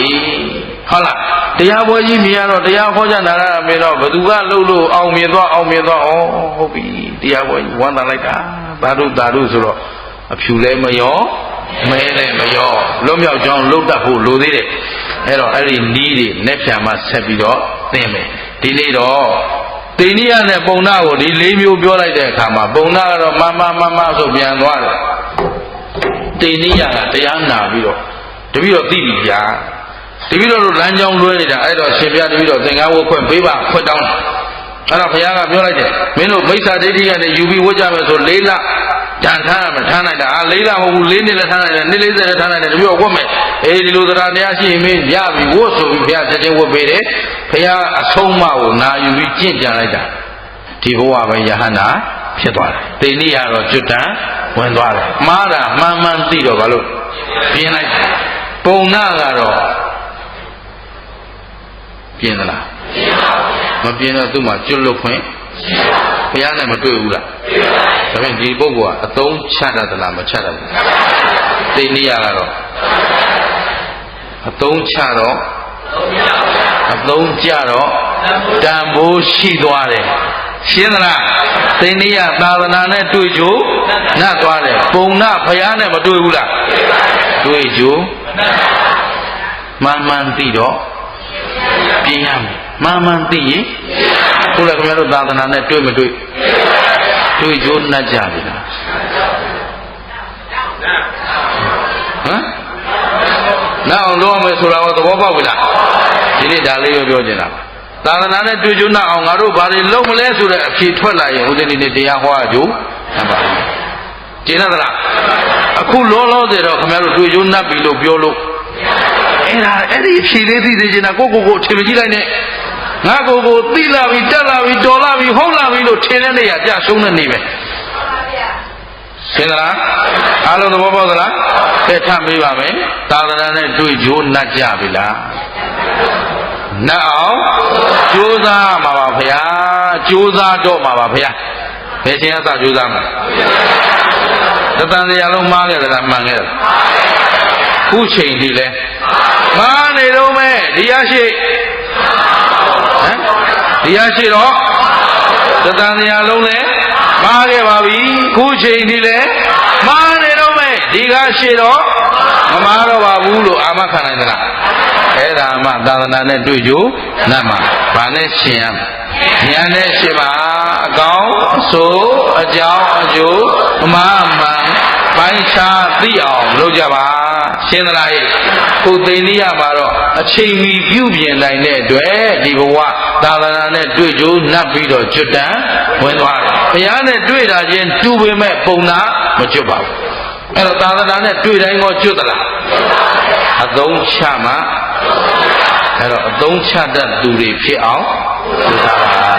ဟုတ်လားတရားပွဲကြီးမြင်ရတော့တရားဟောကြတာလားမြင်တော့ဘသူကလှုပ်လို့အောင်မြင်သွားဟုတ်ပြီတရားပွဲကြီးဝမ်းသာလိုက်တာသာဓုဆိုတော့အဖြူလည်းမရောမဲလည်းမရောလွတ်မြောက်ကြောင်းလှုပ်တတ်ဖို့လိုသေးတယ်အဲ့တော့အဲ့ဒီနီးတွေနဲ့ဖြာမှဆက်ပြီးတော့သင်မယ်ဒီနေ့တော့တိဏိယနဲ့ပုံနာကိုဒီ၄မျိုးပြောလိုက်တဲ့အခါမှာပုံနာကတော့မဆိုပြန်သွားတယ်တိဏိယကတရားနာပြီးတော့တပည့်တော်သိပြီဗျာ တပည့်တော်တို့လမ်းကြောင်းလွဲနေတာအဲ့တော့ရှင်ပြတပည့်တော်သင်္ကန်းဝတ်ခွင့်ပေးပါခွင့်တောင်းအဲ့တော့ဘုရားကပြောလိုက်တယ်မင်းတို့မိစ္ဆာဒိဋ္ဌိကနေယူပြီးဝတ်ကြမယ်ဆို4 လတန်ထားရမယ်ထားနိုင်တာ4 လမဟုတ်ဘူး4 နှစ်လည်းထားနိုင်တယ်2 40လည်းထားနိုင်တယ်တပည့်တော်ဝတ်မယ်အေးဒီလိုတရားတရားရှိရင်မင်းရပြီဝတ်ဆိုပြီးဘုရားချက်ချင်းဝတ်ပေးတယ်ဘုရားအဆုံးအမကိုနာယူပြီးကျင့်ကြံလိုက်တာဒီဘဝပဲယဟန္တာဖြစ်သွားတယ်တိဏိယတော့ကျွတ်တန်ဝင်သွားတယ်မှားတာမှန်မှန်သိတော့ဘာလို့ပြင်းလိုက်ပုံနာကတော့ပြင်းသလားမပြင်းတော့သူ့မှာကျွတ်လွတ်ခွင့်ဘုရားနဲ့မတွေ့ဘူးလားဒါဖြင့်ဒီပုဂ္ဂိုလ်ကအသုံးချတတ်သလားမချတတ်ဘူးတိဏိယကတော့အသုံးချတော့အသုံးကြတော့တန်ဖိုးရှိသွားတယ်ရှင်းသလားသိဏိယသာသနာနဲ့တွေ့ကြနတ်သွားတယ်ပုံနာဘုရားနဲ့မတွေ့ဘူးလားတွေ့ကြမှန်မှန်သိတော့ပြင်းရမယ်မှန်မှန်သိရင်ကိုယ်လည်းခင်ဗျားတို့သာသနာနဲ့တွေ့မတွေ့တွေ့ကြနတ်ကြပြီလားဟမ်နောက်အောင်လုပ်မယ်ဆိုတာကိုသဘောပေါက်ပြီလားဒီနေ့ဒါလေးပြောချင်တာသာသနာနဲ့တွေ့ကြနောက်အောင်ငါတို့ဘာတွေလုပ်မလဲဆိုတဲ့အဖြေထွက်လာရင်ဦးဇင်းဒီတရားဟောကြိုးသတ်ပါကျင်းသလားအခုလောလောဆယ်တော့ခင်ဗျားတို့တွေ့ကြနတ်ပြီလို့ပြောလို့အဲ့ဒီဖြေလေးသိသေးချင်တာကိုထင်မကြည့်လိုက်နဲ့ငါကိုသိလာပြီတက်လာပြီတော်လာပြီဟုတ်လာပြီလို့ထင်တဲ့နေရာကြရှုံးတဲ့နေပဲရှင်းသလားအားလုံးသဘောပေါက်သလားတဲ့ထမေးပါမယ်သာသနာနဲ့တွေ့ကြနတ်ကြပြီလားနတ်အောင်ကြိုးစားမှာပါဗျာကြိုးစားတော့မှာပါဗျာဘယ်ချိန်အစကြိုးစားမှာတသံတရားလုံးမှားခဲ့သလားမှန်ခဲ့သလားခုချိန်ဒီလဲမှားနေတော့မဲ့ဒီရရှိဟမ်ဒီရရှိတော့တသံတရားလုံးလဲမှားခဲ့ပါပြီခုချိန်ဒီလဲမှားနေတော့မဲ့ဒီကရှိတော့မမှားတော့ပါဘူးလို့အာမခံနိုင်သလားအဲ့ဒါမှသာသနာနဲ့တွေ့ကြနတ်မှာဗာနဲ့ရှင်ရမယ်ဉာဏ်နဲ့ရှင်ပါအကောင်းအဆိုးအကြောင်းအကျိုးအမှားမှန်ပိုင်းခြားသိအောင်လုပ်ကြပါရှင်းသလားကိုသိနေရမှာတော့အချိန်မီပြုပြင်နိုင်တဲ့အတွက်ဒီဘဝသာသနာနဲ့တွေ့ကြနတ်ပြီးတော့ကျွတ်တန်ဝင်သွားတယ်ဘုရားနဲ့တွေ့တာချင်းတူပေမဲ့ပုံနာမကျွတ်ပါဘူးအဲ့တော့သာသနာနဲ့တွေ့တိုင်းတော့ကျွတ်သလားအသုံးချမှာအဲ့တော့အသုံးချတတ်သူတွေဖြစ်အောင်ကြိုးစားပါ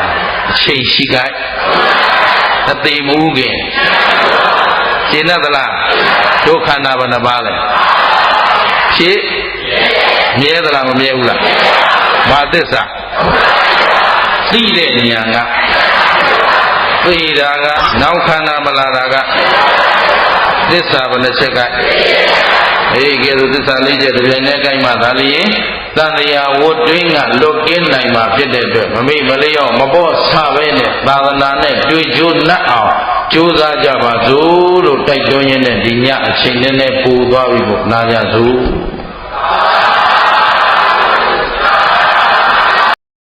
အချိန်ရှိကြအသိမှုခင်ရှင်းသလားဒုက္ခနာဘယ်နှပါလဲဖြစ်မြဲသလားမမြဲဘူးလားဘာသစ္စာသိတဲ့ဉာဏ်ကသိတာကနောက်ခန္ဓာမလာတာကသစ္စာဘယ်နှချက်ကအေးကဲသို့သစ္စာ၄ချက်တစ်ပြိုင်တည်းကိုက်မှသာလျင်သံတရားဝတ်တွင်းကလွတ်ကင်းနိုင်မှာဖြစ်တဲ့အတွက်မမေ့မလျော့မပေါ့ဆပဲနဲ့သာသနာနဲ့တွေ့ကြိုးနှက်အောင်ကြိုးစားကြပါစို့လို့တိုက်တွန်းရင်းနဲ့ဒီညအချိန်နဲ့ပူသွားပြီပေါ့နာကြစို့